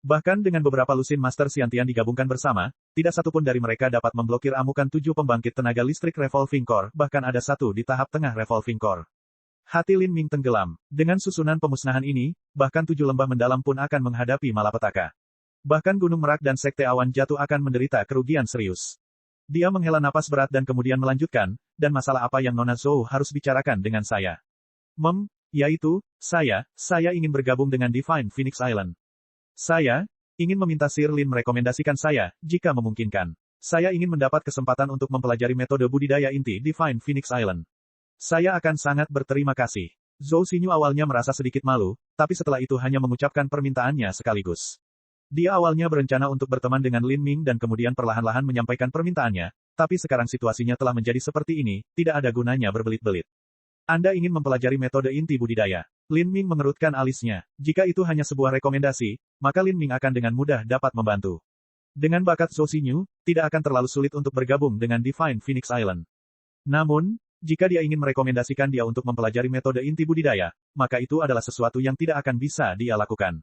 Bahkan dengan beberapa lusin Master Xiantian digabungkan bersama, tidak satupun dari mereka dapat memblokir amukan 7 pembangkit tenaga listrik Revolving Core, bahkan ada 1 di tahap tengah Revolving Core. Hati Lin Ming tenggelam. Dengan susunan pemusnahan ini, bahkan 7 lembah mendalam pun akan menghadapi malapetaka. Bahkan Gunung Merak dan Sekte Awan Jatuh akan menderita kerugian serius. Dia menghela napas berat dan kemudian melanjutkan, dan masalah apa yang Nona Zhou harus bicarakan dengan saya? Yaitu, saya ingin bergabung dengan Divine Phoenix Island. Saya ingin meminta Sir Lin merekomendasikan saya, jika memungkinkan. Saya ingin mendapat kesempatan untuk mempelajari metode budidaya inti Divine Phoenix Island. Saya akan sangat berterima kasih. Zhou Xinyu awalnya merasa sedikit malu, tapi setelah itu hanya mengucapkan permintaannya sekaligus. Dia awalnya berencana untuk berteman dengan Lin Ming dan kemudian perlahan-lahan menyampaikan permintaannya, tapi sekarang situasinya telah menjadi seperti ini, tidak ada gunanya berbelit-belit. Anda ingin mempelajari metode inti budidaya. Lin Ming mengerutkan alisnya. Jika itu hanya sebuah rekomendasi, maka Lin Ming akan dengan mudah dapat membantu. Dengan bakat Zhou Xinyu, tidak akan terlalu sulit untuk bergabung dengan Divine Phoenix Island. Namun, jika dia ingin merekomendasikan dia untuk mempelajari metode inti budidaya, maka itu adalah sesuatu yang tidak akan bisa dia lakukan.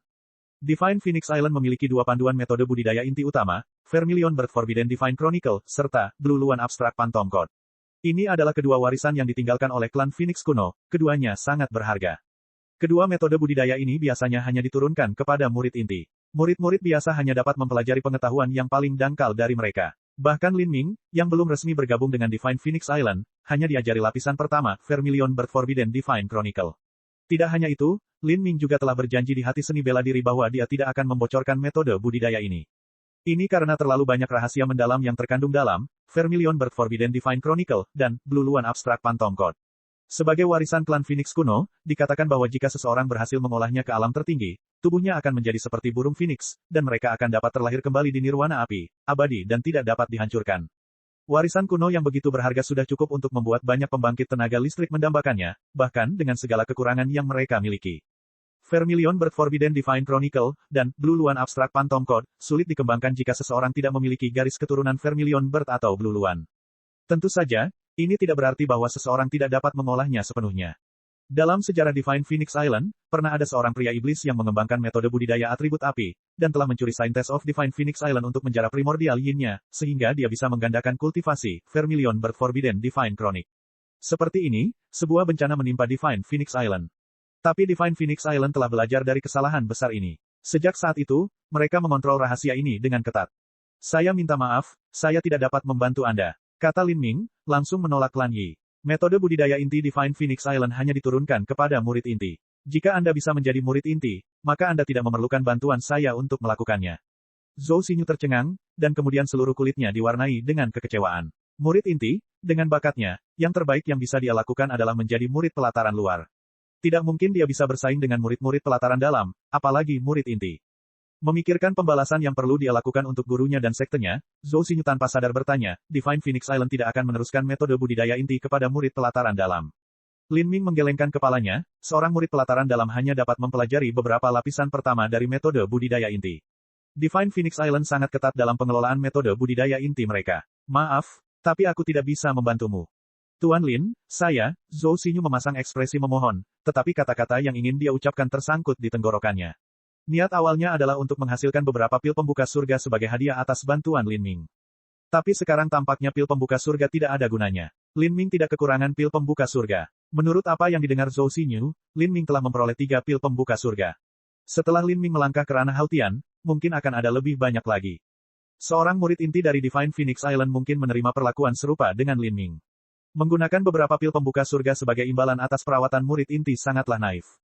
Divine Phoenix Island memiliki 2 panduan metode budidaya inti utama, Vermilion Bird Forbidden Divine Chronicle, serta Blue Luan Abstract Phantom Code. Ini adalah kedua warisan yang ditinggalkan oleh klan Phoenix kuno, keduanya sangat berharga. Kedua metode budidaya ini biasanya hanya diturunkan kepada murid inti. Murid-murid biasa hanya dapat mempelajari pengetahuan yang paling dangkal dari mereka. Bahkan Lin Ming, yang belum resmi bergabung dengan Divine Phoenix Island, hanya diajari lapisan pertama, Vermilion Bird Forbidden Divine Chronicle. Tidak hanya itu, Lin Ming juga telah berjanji di hati seni bela diri bahwa dia tidak akan membocorkan metode budidaya ini. Ini karena terlalu banyak rahasia mendalam yang terkandung dalam Vermilion Bird Forbidden Divine Chronicle dan Blue Luan Abstract Phantom Code. Sebagai warisan klan Phoenix kuno, dikatakan bahwa jika seseorang berhasil mengolahnya ke alam tertinggi, tubuhnya akan menjadi seperti burung Phoenix, dan mereka akan dapat terlahir kembali di nirwana api, abadi dan tidak dapat dihancurkan. Warisan kuno yang begitu berharga sudah cukup untuk membuat banyak pembangkit tenaga listrik mendambakannya, bahkan dengan segala kekurangan yang mereka miliki. Vermilion Bird Forbidden Divine Chronicle, dan Blue Luan Abstract Phantom Code, sulit dikembangkan jika seseorang tidak memiliki garis keturunan Vermilion Bird atau Blue Luan. Tentu saja, ini tidak berarti bahwa seseorang tidak dapat mengolahnya sepenuhnya. Dalam sejarah Divine Phoenix Island, pernah ada seorang pria iblis yang mengembangkan metode budidaya atribut api, dan telah mencuri Scientist of Divine Phoenix Island untuk menjara primordial yin-nya, sehingga dia bisa menggandakan kultivasi Vermilion Bird Forbidden Divine Chronic. Seperti ini, sebuah bencana menimpa Divine Phoenix Island. Tapi Divine Phoenix Island telah belajar dari kesalahan besar ini. Sejak saat itu, mereka mengontrol rahasia ini dengan ketat. Saya minta maaf, saya tidak dapat membantu Anda, kata Lin Ming, langsung menolak Lan Yi. Metode budidaya inti Divine Phoenix Island hanya diturunkan kepada murid inti. Jika Anda bisa menjadi murid inti, maka Anda tidak memerlukan bantuan saya untuk melakukannya. Zhou Xinyu tercengang, dan kemudian seluruh kulitnya diwarnai dengan kekecewaan. Murid inti, dengan bakatnya, yang terbaik yang bisa dia lakukan adalah menjadi murid pelataran luar. Tidak mungkin dia bisa bersaing dengan murid-murid pelataran dalam, apalagi murid inti. Memikirkan pembalasan yang perlu dia lakukan untuk gurunya dan sektenya, Zhou Xinyu tanpa sadar bertanya, Divine Phoenix Island tidak akan meneruskan metode budidaya inti kepada murid pelataran dalam. Lin Ming menggelengkan kepalanya, seorang murid pelataran dalam hanya dapat mempelajari beberapa lapisan pertama dari metode budidaya inti. Divine Phoenix Island sangat ketat dalam pengelolaan metode budidaya inti mereka. Maaf, tapi aku tidak bisa membantumu. Tuan Lin, saya, Zhou Xinyu memasang ekspresi memohon, tetapi kata-kata yang ingin dia ucapkan tersangkut di tenggorokannya. Niat awalnya adalah untuk menghasilkan beberapa pil pembuka surga sebagai hadiah atas bantuan Lin Ming. Tapi sekarang tampaknya pil pembuka surga tidak ada gunanya. Lin Ming tidak kekurangan pil pembuka surga. Menurut apa yang didengar Zhou Xinyu, Lin Ming telah memperoleh 3 pil pembuka surga. Setelah Lin Ming melangkah ke ranah Hautian, mungkin akan ada lebih banyak lagi. Seorang murid inti dari Divine Phoenix Island mungkin menerima perlakuan serupa dengan Lin Ming. Menggunakan beberapa pil pembuka surga sebagai imbalan atas perawatan murid inti sangatlah naif.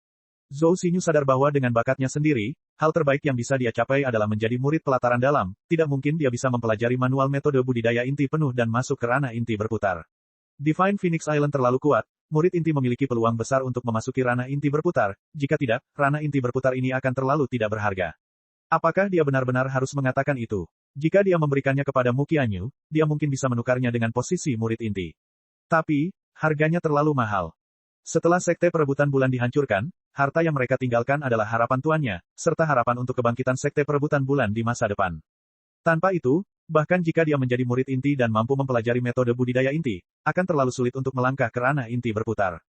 Zhou Xinyu sadar bahwa dengan bakatnya sendiri, hal terbaik yang bisa dia capai adalah menjadi murid pelataran dalam, tidak mungkin dia bisa mempelajari manual metode budidaya inti penuh dan masuk ke ranah inti berputar. Divine Phoenix Island terlalu kuat, murid inti memiliki peluang besar untuk memasuki ranah inti berputar, jika tidak, ranah inti berputar ini akan terlalu tidak berharga. Apakah dia benar-benar harus mengatakan itu? Jika dia memberikannya kepada Mu Qianyu, dia mungkin bisa menukarnya dengan posisi murid inti. Tapi, harganya terlalu mahal. Setelah sekte perebutan bulan dihancurkan, harta yang mereka tinggalkan adalah harapan tuannya, serta harapan untuk kebangkitan sekte perebutan bulan di masa depan. Tanpa itu, bahkan jika dia menjadi murid inti dan mampu mempelajari metode budidaya inti, akan terlalu sulit untuk melangkah ke ranah inti berputar.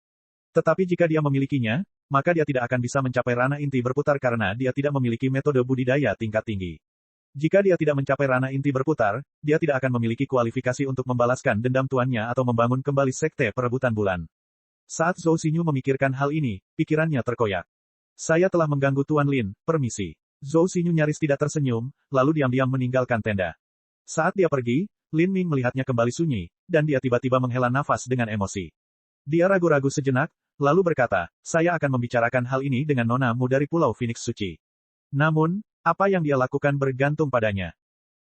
Tetapi jika dia memilikinya, maka dia tidak akan bisa mencapai ranah inti berputar karena dia tidak memiliki metode budidaya tingkat tinggi. Jika dia tidak mencapai ranah inti berputar, dia tidak akan memiliki kualifikasi untuk membalaskan dendam tuannya atau membangun kembali sekte perebutan bulan. Saat Zhou Xinyu memikirkan hal ini, pikirannya terkoyak. Saya telah mengganggu Tuan Lin, permisi. Zhou Xinyu nyaris tidak tersenyum, lalu diam-diam meninggalkan tenda. Saat dia pergi, Lin Ming melihatnya kembali sunyi, dan dia tiba-tiba menghela nafas dengan emosi. Dia ragu-ragu sejenak, lalu berkata, saya akan membicarakan hal ini dengan nonamu dari Pulau Phoenix Suci. Namun, apa yang dia lakukan bergantung padanya.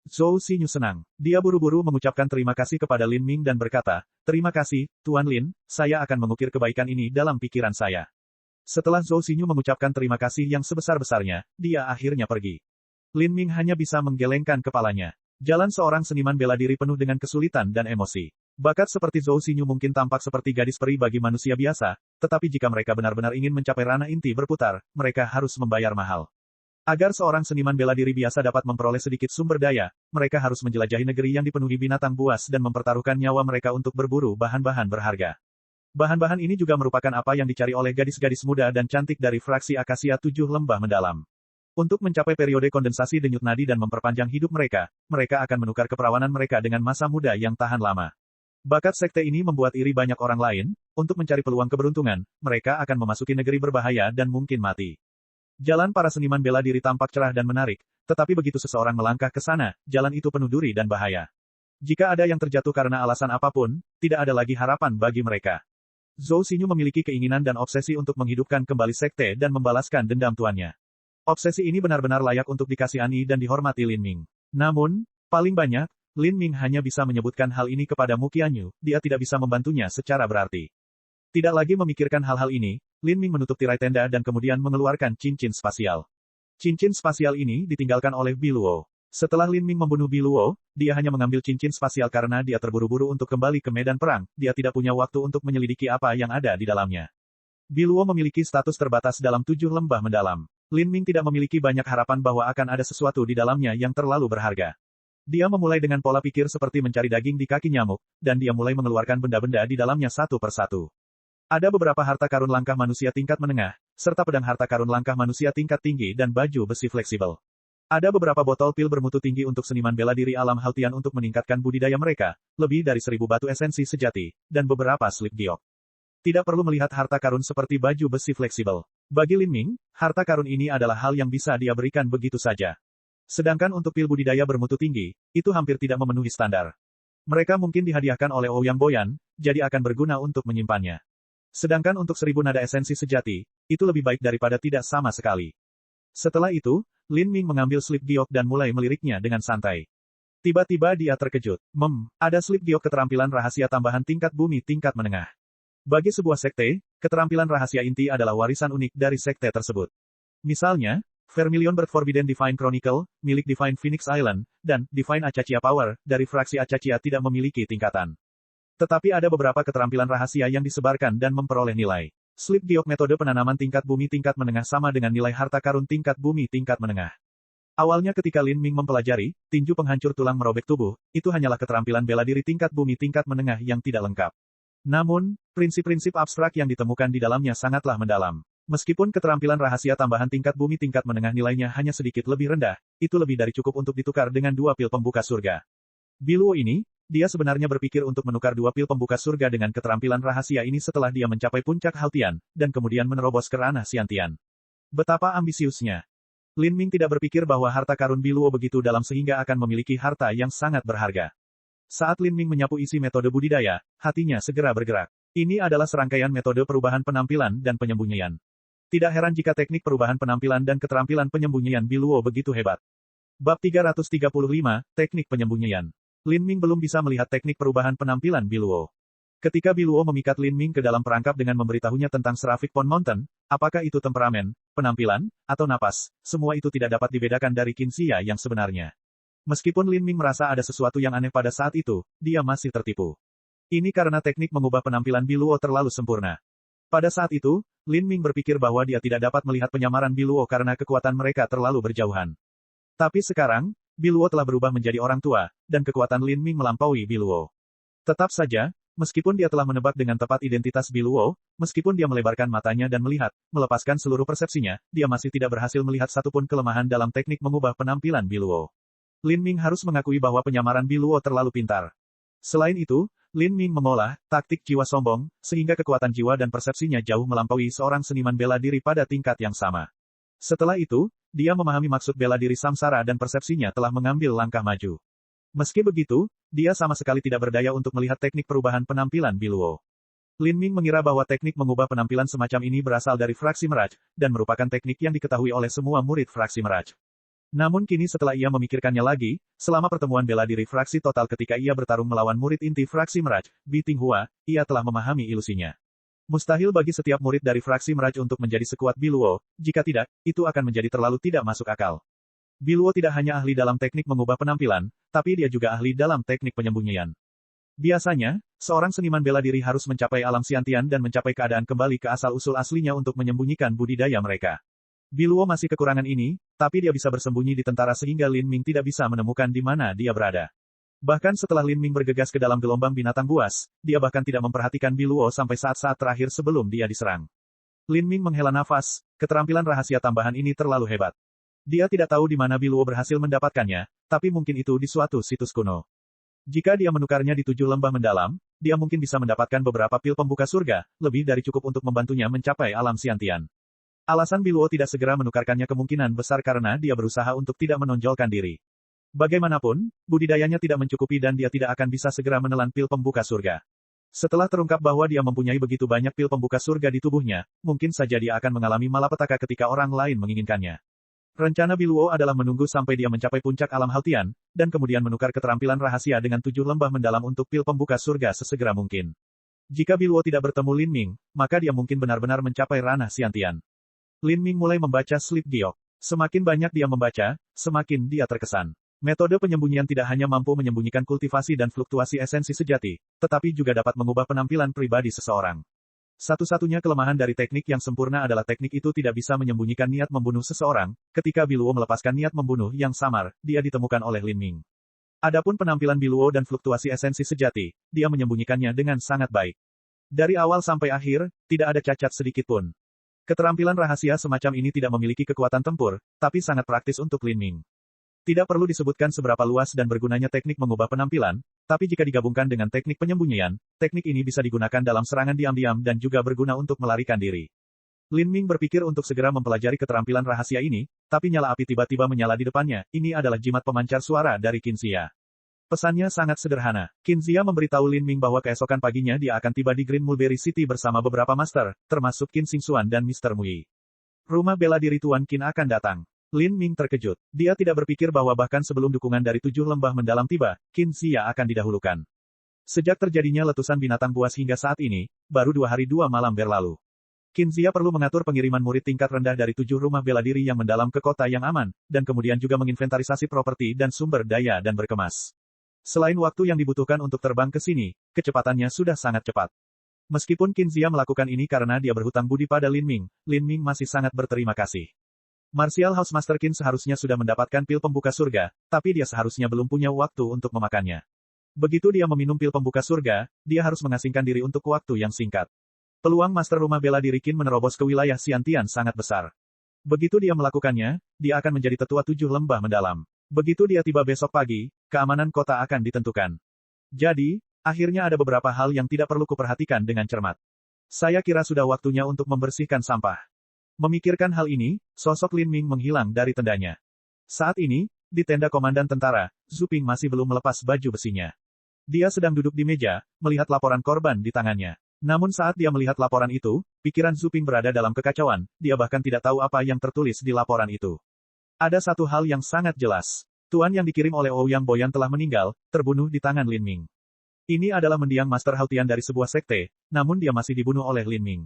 Zhou Xinyu senang. Dia buru-buru mengucapkan terima kasih kepada Lin Ming dan berkata, terima kasih, Tuan Lin, saya akan mengukir kebaikan ini dalam pikiran saya. Setelah Zhou Xinyu mengucapkan terima kasih yang sebesar-besarnya, dia akhirnya pergi. Lin Ming hanya bisa menggelengkan kepalanya. Jalan seorang seniman bela diri penuh dengan kesulitan dan emosi. Bakat seperti Zhou Xinyu mungkin tampak seperti gadis peri bagi manusia biasa, tetapi jika mereka benar-benar ingin mencapai ranah inti berputar, mereka harus membayar mahal. Agar seorang seniman bela diri biasa dapat memperoleh sedikit sumber daya, mereka harus menjelajahi negeri yang dipenuhi binatang buas dan mempertaruhkan nyawa mereka untuk berburu bahan-bahan berharga. Bahan-bahan ini juga merupakan apa yang dicari oleh gadis-gadis muda dan cantik dari fraksi Akasia 7 lembah mendalam. Untuk mencapai periode kondensasi denyut nadi dan memperpanjang hidup mereka, mereka akan menukar keperawanan mereka dengan masa muda yang tahan lama. Bakat sekte ini membuat iri banyak orang lain, untuk mencari peluang keberuntungan, mereka akan memasuki negeri berbahaya dan mungkin mati. Jalan para seniman bela diri tampak cerah dan menarik, tetapi begitu seseorang melangkah ke sana, jalan itu penuh duri dan bahaya. Jika ada yang terjatuh karena alasan apapun, tidak ada lagi harapan bagi mereka. Zhou Xinyu memiliki keinginan dan obsesi untuk menghidupkan kembali sekte dan membalaskan dendam tuannya. Obsesi ini benar-benar layak untuk dikasihani dan dihormati Lin Ming. Namun, paling banyak, Lin Ming hanya bisa menyebutkan hal ini kepada Mu Qianyu, dia tidak bisa membantunya secara berarti. Tidak lagi memikirkan hal-hal ini, Lin Ming menutup tirai tenda dan kemudian mengeluarkan cincin spasial. Cincin spasial ini ditinggalkan oleh Biluo. Setelah Lin Ming membunuh Biluo, dia hanya mengambil cincin spasial karena dia terburu-buru untuk kembali ke medan perang, dia tidak punya waktu untuk menyelidiki apa yang ada di dalamnya. Biluo memiliki status terbatas dalam 7 lembah mendalam. Lin Ming tidak memiliki banyak harapan bahwa akan ada sesuatu di dalamnya yang terlalu berharga. Dia memulai dengan pola pikir seperti mencari daging di kaki nyamuk, dan dia mulai mengeluarkan benda-benda di dalamnya satu persatu. Ada beberapa harta karun langkah manusia tingkat menengah, serta pedang harta karun langkah manusia tingkat tinggi dan baju besi fleksibel. Ada beberapa botol pil bermutu tinggi untuk seniman bela diri alam Hautian untuk meningkatkan budidaya mereka, lebih dari 1000 batu esensi sejati, dan beberapa slip giok. Tidak perlu melihat harta karun seperti baju besi fleksibel. Bagi Lin Ming, harta karun ini adalah hal yang bisa dia berikan begitu saja. Sedangkan untuk pil budidaya bermutu tinggi, itu hampir tidak memenuhi standar. Mereka mungkin dihadiahkan oleh Ouyang Boyan, jadi akan berguna untuk menyimpannya. Sedangkan untuk 1000 nada esensi sejati, itu lebih baik daripada tidak sama sekali. Setelah itu, Lin Ming mengambil slip giok dan mulai meliriknya dengan santai. Tiba-tiba dia terkejut. Ada slip giok keterampilan rahasia tambahan tingkat bumi tingkat menengah. Bagi sebuah sekte, keterampilan rahasia inti adalah warisan unik dari sekte tersebut. Misalnya, Vermilion Bird Forbidden Divine Chronicle, milik Divine Phoenix Island, dan Divine Acachia Power, dari fraksi Acachia tidak memiliki tingkatan. Tetapi ada beberapa keterampilan rahasia yang disebarkan dan memperoleh nilai. Slip giok metode penanaman tingkat bumi tingkat menengah sama dengan nilai harta karun tingkat bumi tingkat menengah. Awalnya ketika Lin Ming mempelajari, tinju penghancur tulang merobek tubuh, itu hanyalah keterampilan bela diri tingkat bumi tingkat menengah yang tidak lengkap. Namun, prinsip-prinsip abstrak yang ditemukan di dalamnya sangatlah mendalam. Meskipun keterampilan rahasia tambahan tingkat bumi tingkat menengah nilainya hanya sedikit lebih rendah, itu lebih dari cukup untuk ditukar dengan 2 pil pembuka surga. Biluo ini, dia sebenarnya berpikir untuk menukar 2 pil pembuka surga dengan keterampilan rahasia ini setelah dia mencapai puncak Haltian, dan kemudian menerobos ke ranah Xiantian. Betapa ambisiusnya. Lin Ming tidak berpikir bahwa harta karun Biluo begitu dalam sehingga akan memiliki harta yang sangat berharga. Saat Lin Ming menyapu isi metode budidaya, hatinya segera bergerak. Ini adalah serangkaian metode perubahan penampilan dan penyembunyian. Tidak heran jika teknik perubahan penampilan dan keterampilan penyembunyian Biluo begitu hebat. Bab 335, Teknik Penyembunyian. Lin Ming belum bisa melihat teknik perubahan penampilan Biluo. Ketika Biluo memikat Lin Ming ke dalam perangkap dengan memberitahunya tentang Seraphic Pond Mountain, apakah itu temperamen, penampilan, atau napas, semua itu tidak dapat dibedakan dari Qinxia yang sebenarnya. Meskipun Lin Ming merasa ada sesuatu yang aneh pada saat itu, dia masih tertipu. Ini karena teknik mengubah penampilan Biluo terlalu sempurna. Pada saat itu, Lin Ming berpikir bahwa dia tidak dapat melihat penyamaran Biluo karena kekuatan mereka terlalu berjauhan. Tapi sekarang, Biluo telah berubah menjadi orang tua, dan kekuatan Lin Ming melampaui Biluo. Tetap saja, meskipun dia telah menebak dengan tepat identitas Biluo, meskipun dia melebarkan matanya dan melihat, melepaskan seluruh persepsinya, dia masih tidak berhasil melihat satupun kelemahan dalam teknik mengubah penampilan Biluo. Lin Ming harus mengakui bahwa penyamaran Biluo terlalu pintar. Selain itu, Lin Ming mengolah taktik jiwa sombong, sehingga kekuatan jiwa dan persepsinya jauh melampaui seorang seniman bela diri pada tingkat yang sama. Setelah itu, dia memahami maksud bela diri samsara dan persepsinya telah mengambil langkah maju. Meski begitu, dia sama sekali tidak berdaya untuk melihat teknik perubahan penampilan Biluo. Lin Ming mengira bahwa teknik mengubah penampilan semacam ini berasal dari fraksi Meraj, dan merupakan teknik yang diketahui oleh semua murid fraksi Meraj. Namun kini setelah ia memikirkannya lagi, selama pertemuan bela diri fraksi total ketika ia bertarung melawan murid inti fraksi Meraj, Bi Tinghua, ia telah memahami ilusinya. Mustahil bagi setiap murid dari fraksi Meraj untuk menjadi sekuat Biluo, jika tidak, itu akan menjadi terlalu tidak masuk akal. Biluo tidak hanya ahli dalam teknik mengubah penampilan, tapi dia juga ahli dalam teknik penyembunyian. Biasanya, seorang seniman bela diri harus mencapai alam Xiantian dan mencapai keadaan kembali ke asal-usul aslinya untuk menyembunyikan budidaya mereka. Biluo masih kekurangan ini, tapi dia bisa bersembunyi di tentara sehingga Lin Ming tidak bisa menemukan di mana dia berada. Bahkan setelah Lin Ming bergegas ke dalam gelombang binatang buas, dia bahkan tidak memperhatikan Biluo sampai saat-saat terakhir sebelum dia diserang. Lin Ming menghela nafas, keterampilan rahasia tambahan ini terlalu hebat. Dia tidak tahu di mana Biluo berhasil mendapatkannya, tapi mungkin itu di suatu situs kuno. Jika dia menukarnya di 7 lembah mendalam, dia mungkin bisa mendapatkan beberapa pil pembuka surga, lebih dari cukup untuk membantunya mencapai alam Xiantian. Alasan Biluo tidak segera menukarkannya kemungkinan besar karena dia berusaha untuk tidak menonjolkan diri. Bagaimanapun, budidayanya tidak mencukupi dan dia tidak akan bisa segera menelan pil pembuka surga. Setelah terungkap bahwa dia mempunyai begitu banyak pil pembuka surga di tubuhnya, mungkin saja dia akan mengalami malapetaka ketika orang lain menginginkannya. Rencana Biluo adalah menunggu sampai dia mencapai puncak alam Haltian, dan kemudian menukar keterampilan rahasia dengan 7 lembah mendalam untuk pil pembuka surga sesegera mungkin. Jika Biluo tidak bertemu Lin Ming, maka dia mungkin benar-benar mencapai ranah Xiantian. Lin Ming mulai membaca slip giok. Semakin banyak dia membaca, semakin dia terkesan. Metode penyembunyian tidak hanya mampu menyembunyikan kultivasi dan fluktuasi esensi sejati, tetapi juga dapat mengubah penampilan pribadi seseorang. Satu-satunya kelemahan dari teknik yang sempurna adalah teknik itu tidak bisa menyembunyikan niat membunuh seseorang. Ketika Biluo melepaskan niat membunuh yang samar, dia ditemukan oleh Lin Ming. Adapun penampilan Biluo dan fluktuasi esensi sejati, dia menyembunyikannya dengan sangat baik. Dari awal sampai akhir, tidak ada cacat sedikit pun. Keterampilan rahasia semacam ini tidak memiliki kekuatan tempur, tapi sangat praktis untuk Lin Ming. Tidak perlu disebutkan seberapa luas dan bergunanya teknik mengubah penampilan, Tapi jika digabungkan dengan teknik penyembunyian, teknik ini bisa digunakan dalam serangan diam-diam dan juga berguna untuk melarikan diri. Lin Ming berpikir untuk segera mempelajari keterampilan rahasia ini, tapi nyala api tiba-tiba menyala di depannya. Ini adalah jimat pemancar suara dari Qin Xia. Pesannya sangat sederhana. Qin Xia memberitahu Lin Ming bahwa keesokan paginya dia akan tiba di Green Mulberry City bersama beberapa master, termasuk Qin Xingxuan dan Mr. Mui. Rumah bela diri Tuan Qin akan datang. Lin Ming terkejut. Dia tidak berpikir bahwa bahkan sebelum dukungan dari 7 lembah mendalam tiba, Qin Xia akan didahulukan. Sejak terjadinya letusan binatang buas hingga saat ini, baru 2 hari 2 malam berlalu. Qin Xia perlu mengatur pengiriman murid tingkat rendah dari 7 rumah bela diri yang mendalam ke kota yang aman, dan kemudian juga menginventarisasi properti dan sumber daya dan berkemas. Selain waktu yang dibutuhkan untuk terbang ke sini, kecepatannya sudah sangat cepat. Meskipun Qin Xia melakukan ini karena dia berhutang budi pada Lin Ming masih sangat berterima kasih. Martial House Master Qin seharusnya sudah mendapatkan pil pembuka surga, tapi dia seharusnya belum punya waktu untuk memakannya. Begitu dia meminum pil pembuka surga, dia harus mengasingkan diri untuk waktu yang singkat. Peluang Master Rumah Bela Diri Qin menerobos ke wilayah Xiantian sangat besar. Begitu dia melakukannya, dia akan menjadi tetua 7 lembah mendalam. Begitu dia tiba besok pagi, keamanan kota akan ditentukan. Jadi, akhirnya ada beberapa hal yang tidak perlu kuperhatikan dengan cermat. Saya kira sudah waktunya untuk membersihkan sampah. Memikirkan hal ini, sosok Lin Ming menghilang dari tendanya. Saat ini, di tenda komandan tentara, Zhu Ping masih belum melepas baju besinya. Dia sedang duduk di meja, melihat laporan korban di tangannya. Namun saat dia melihat laporan itu, pikiran Zhu Ping berada dalam kekacauan, dia bahkan tidak tahu apa yang tertulis di laporan itu. Ada satu hal yang sangat jelas. Tuan yang dikirim oleh Ouyang Boyan telah meninggal, terbunuh di tangan Lin Ming. Ini adalah mendiang Master Hautian dari sebuah sekte, namun dia masih dibunuh oleh Lin Ming.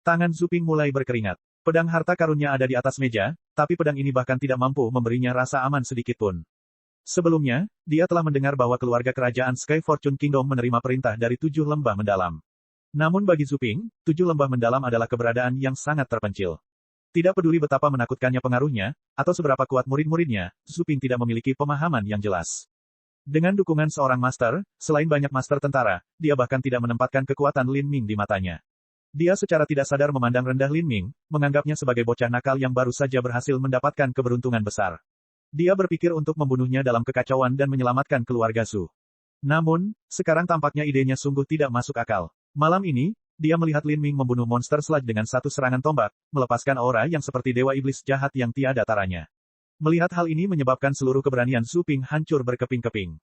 Tangan Zhu Ping mulai berkeringat. Pedang harta karunnya ada di atas meja, tapi pedang ini bahkan tidak mampu memberinya rasa aman sedikitpun. Sebelumnya, dia telah mendengar bahwa keluarga kerajaan Sky Fortune Kingdom menerima perintah dari 7 lembah mendalam. Namun bagi Zhu Ping, 7 lembah mendalam adalah keberadaan yang sangat terpencil. Tidak peduli betapa menakutkannya pengaruhnya, atau seberapa kuat murid-muridnya, Zhu Ping tidak memiliki pemahaman yang jelas. Dengan dukungan seorang master, selain banyak master tentara, dia bahkan tidak menempatkan kekuatan Lin Ming di matanya. Dia secara tidak sadar memandang rendah Lin Ming, menganggapnya sebagai bocah nakal yang baru saja berhasil mendapatkan keberuntungan besar. Dia berpikir untuk membunuhnya dalam kekacauan dan menyelamatkan keluarga Zhu. Namun, sekarang tampaknya idenya sungguh tidak masuk akal. Malam ini, dia melihat Lin Ming membunuh monster sludge dengan satu serangan tombak, melepaskan aura yang seperti dewa iblis jahat yang tiada taranya. Melihat hal ini menyebabkan seluruh keberanian Zhu Ping hancur berkeping-keping.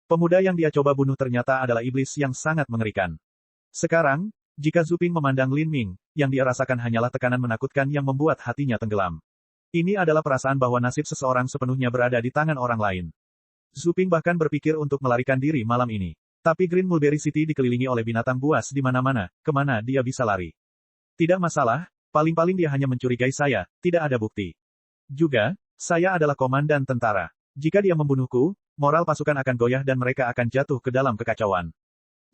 Pemuda yang dia coba bunuh ternyata adalah iblis yang sangat mengerikan. Sekarang, jika Zhu Ping memandang Lin Ming, yang dia rasakan hanyalah tekanan menakutkan yang membuat hatinya tenggelam. Ini adalah perasaan bahwa nasib seseorang sepenuhnya berada di tangan orang lain. Zhu Ping bahkan berpikir untuk melarikan diri malam ini. Tapi Green Mulberry City dikelilingi oleh binatang buas di mana-mana, kemana dia bisa lari. Tidak masalah, paling-paling dia hanya mencurigai saya, tidak ada bukti. Juga, saya adalah komandan tentara. Jika dia membunuhku, moral pasukan akan goyah dan mereka akan jatuh ke dalam kekacauan.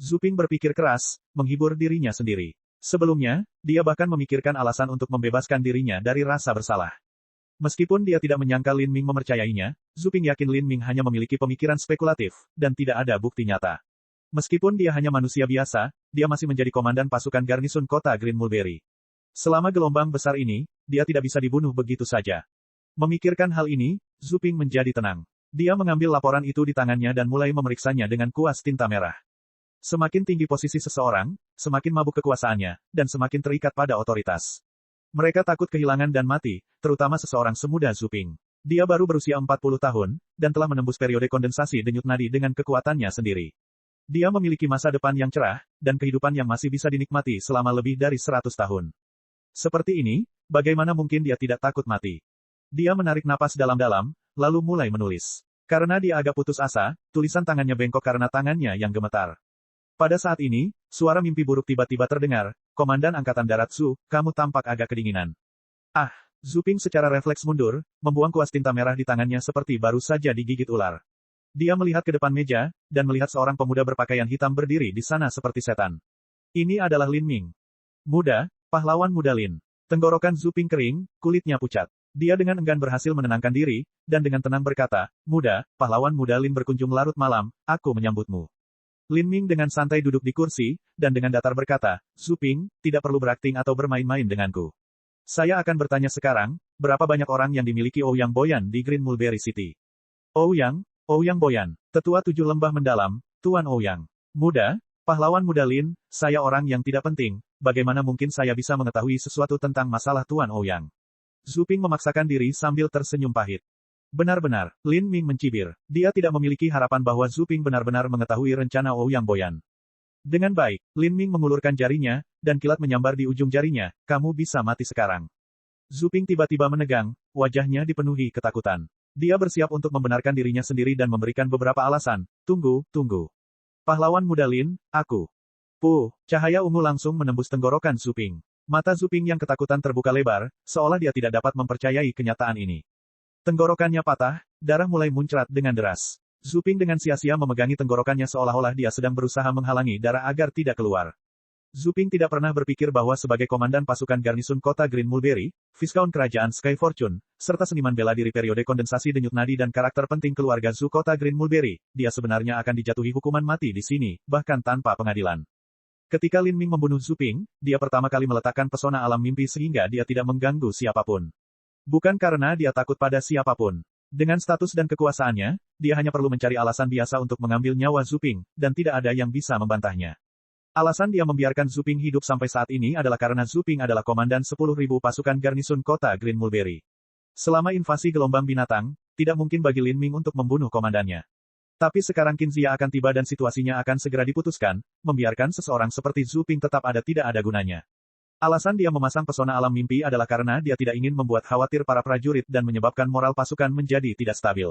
Zhu Ping berpikir keras, menghibur dirinya sendiri. Sebelumnya, dia bahkan memikirkan alasan untuk membebaskan dirinya dari rasa bersalah. Meskipun dia tidak menyangka Lin Ming mempercayainya, Zhu Ping yakin Lin Ming hanya memiliki pemikiran spekulatif, dan tidak ada bukti nyata. Meskipun dia hanya manusia biasa, dia masih menjadi komandan pasukan garnisun kota Green Mulberry. Selama gelombang besar ini, dia tidak bisa dibunuh begitu saja. Memikirkan hal ini, Zhu Ping menjadi tenang. Dia mengambil laporan itu di tangannya dan mulai memeriksanya dengan kuas tinta merah. Semakin tinggi posisi seseorang, semakin mabuk kekuasaannya, dan semakin terikat pada otoritas. Mereka takut kehilangan dan mati, terutama seseorang semuda Zhu Ping. Dia baru berusia 40 tahun, dan telah menembus periode kondensasi denyut nadi dengan kekuatannya sendiri. Dia memiliki masa depan yang cerah, dan kehidupan yang masih bisa dinikmati selama lebih dari 100 tahun. Seperti ini, bagaimana mungkin dia tidak takut mati? Dia menarik napas dalam-dalam, lalu mulai menulis. Karena dia agak putus asa, tulisan tangannya bengkok karena tangannya yang gemetar. Pada saat ini, suara mimpi buruk tiba-tiba terdengar, Komandan Angkatan Darat Zhu, kamu tampak agak kedinginan. Ah, Zhu Ping secara refleks mundur, membuang kuas tinta merah di tangannya seperti baru saja digigit ular. Dia melihat ke depan meja, dan melihat seorang pemuda berpakaian hitam berdiri di sana seperti setan. Ini adalah Lin Ming. Muda, pahlawan muda Lin. Tenggorokan Zhu Ping kering, kulitnya pucat. Dia dengan enggan berhasil menenangkan diri, dan dengan tenang berkata, muda, pahlawan muda Lin berkunjung larut malam, aku menyambutmu. Lin Ming dengan santai duduk di kursi, dan dengan datar berkata, Zhu Ping, tidak perlu berakting atau bermain-main denganku. Saya akan bertanya sekarang, berapa banyak orang yang dimiliki Ouyang Boyan di Green Mulberry City? Ouyang Boyan, tetua 7 lembah mendalam, Tuan Ouyang. Muda, pahlawan muda Lin, saya orang yang tidak penting, bagaimana mungkin saya bisa mengetahui sesuatu tentang masalah Tuan Ouyang? Zhu Ping memaksakan diri sambil tersenyum pahit. Benar-benar, Lin Ming mencibir. Dia tidak memiliki harapan bahwa Zhu Ping benar-benar mengetahui rencana Ouyang Boyan. Dengan baik, Lin Ming mengulurkan jarinya, dan kilat menyambar di ujung jarinya, kamu bisa mati sekarang. Zhu Ping tiba-tiba menegang, wajahnya dipenuhi ketakutan. Dia bersiap untuk membenarkan dirinya sendiri dan memberikan beberapa alasan. Tunggu. Pahlawan muda Lin, aku. Cahaya ungu langsung menembus tenggorokan Zhu Ping. Mata Zhu Ping yang ketakutan terbuka lebar, seolah dia tidak dapat mempercayai kenyataan ini. Tenggorokannya patah, darah mulai muncrat dengan deras. Zhu Ping dengan sia-sia memegangi tenggorokannya seolah-olah dia sedang berusaha menghalangi darah agar tidak keluar. Zhu Ping tidak pernah berpikir bahwa sebagai komandan pasukan garnisun kota Green Mulberry, Viscount Kerajaan Sky Fortune, serta seniman bela diri periode kondensasi denyut nadi dan karakter penting keluarga Zhu kota Green Mulberry, dia sebenarnya akan dijatuhi hukuman mati di sini, bahkan tanpa pengadilan. Ketika Lin Ming membunuh Zhu Ping, dia pertama kali meletakkan pesona alam mimpi sehingga dia tidak mengganggu siapapun. Bukan karena dia takut pada siapapun. Dengan status dan kekuasaannya, dia hanya perlu mencari alasan biasa untuk mengambil nyawa Zhu Ping, dan tidak ada yang bisa membantahnya. Alasan dia membiarkan Zhu Ping hidup sampai saat ini adalah karena Zhu Ping adalah komandan 10.000 pasukan garnisun kota Green Mulberry. Selama invasi gelombang binatang, tidak mungkin bagi Lin Ming untuk membunuh komandannya. Tapi sekarang Qinzia akan tiba dan situasinya akan segera diputuskan, membiarkan seseorang seperti Zhu Ping tetap ada tidak ada gunanya. Alasan dia memasang pesona alam mimpi adalah karena dia tidak ingin membuat khawatir para prajurit dan menyebabkan moral pasukan menjadi tidak stabil.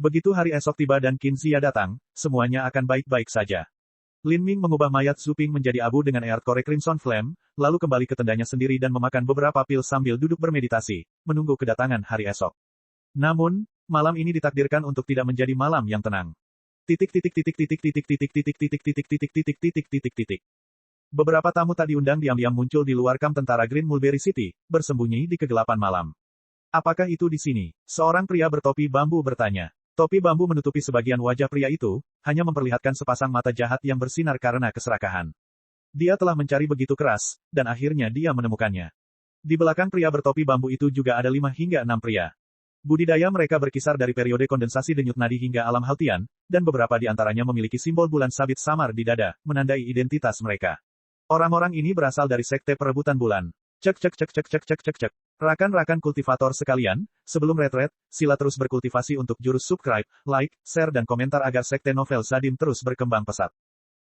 Begitu hari esok tiba dan Qinzia datang, semuanya akan baik-baik saja. Lin Ming mengubah mayat Zhu Ping menjadi abu dengan Earth Core Crimson Flame, lalu kembali ke tendanya sendiri dan memakan beberapa pil sambil duduk bermeditasi, menunggu kedatangan hari esok. Namun, malam ini ditakdirkan untuk tidak menjadi malam yang tenang. Beberapa tamu tak diundang diam-diam muncul di luar kamp tentara Green Mulberry City, bersembunyi di kegelapan malam. Apakah itu di sini? Seorang pria bertopi bambu bertanya. Topi bambu menutupi sebagian wajah pria itu, hanya memperlihatkan sepasang mata jahat yang bersinar karena keserakahan. Dia telah mencari begitu keras, dan akhirnya dia menemukannya. Di belakang pria bertopi bambu itu juga ada 5 hingga 6 pria. Budidaya mereka berkisar dari periode kondensasi denyut nadi hingga alam Haltian, dan beberapa di antaranya memiliki simbol bulan sabit samar di dada, menandai identitas mereka. Orang-orang ini berasal dari sekte perebutan bulan. Cek. Rakan-rakan kultivator sekalian, sebelum retret, sila terus berkultivasi untuk jurus subscribe, like, share dan komentar agar sekte novel Zadim terus berkembang pesat.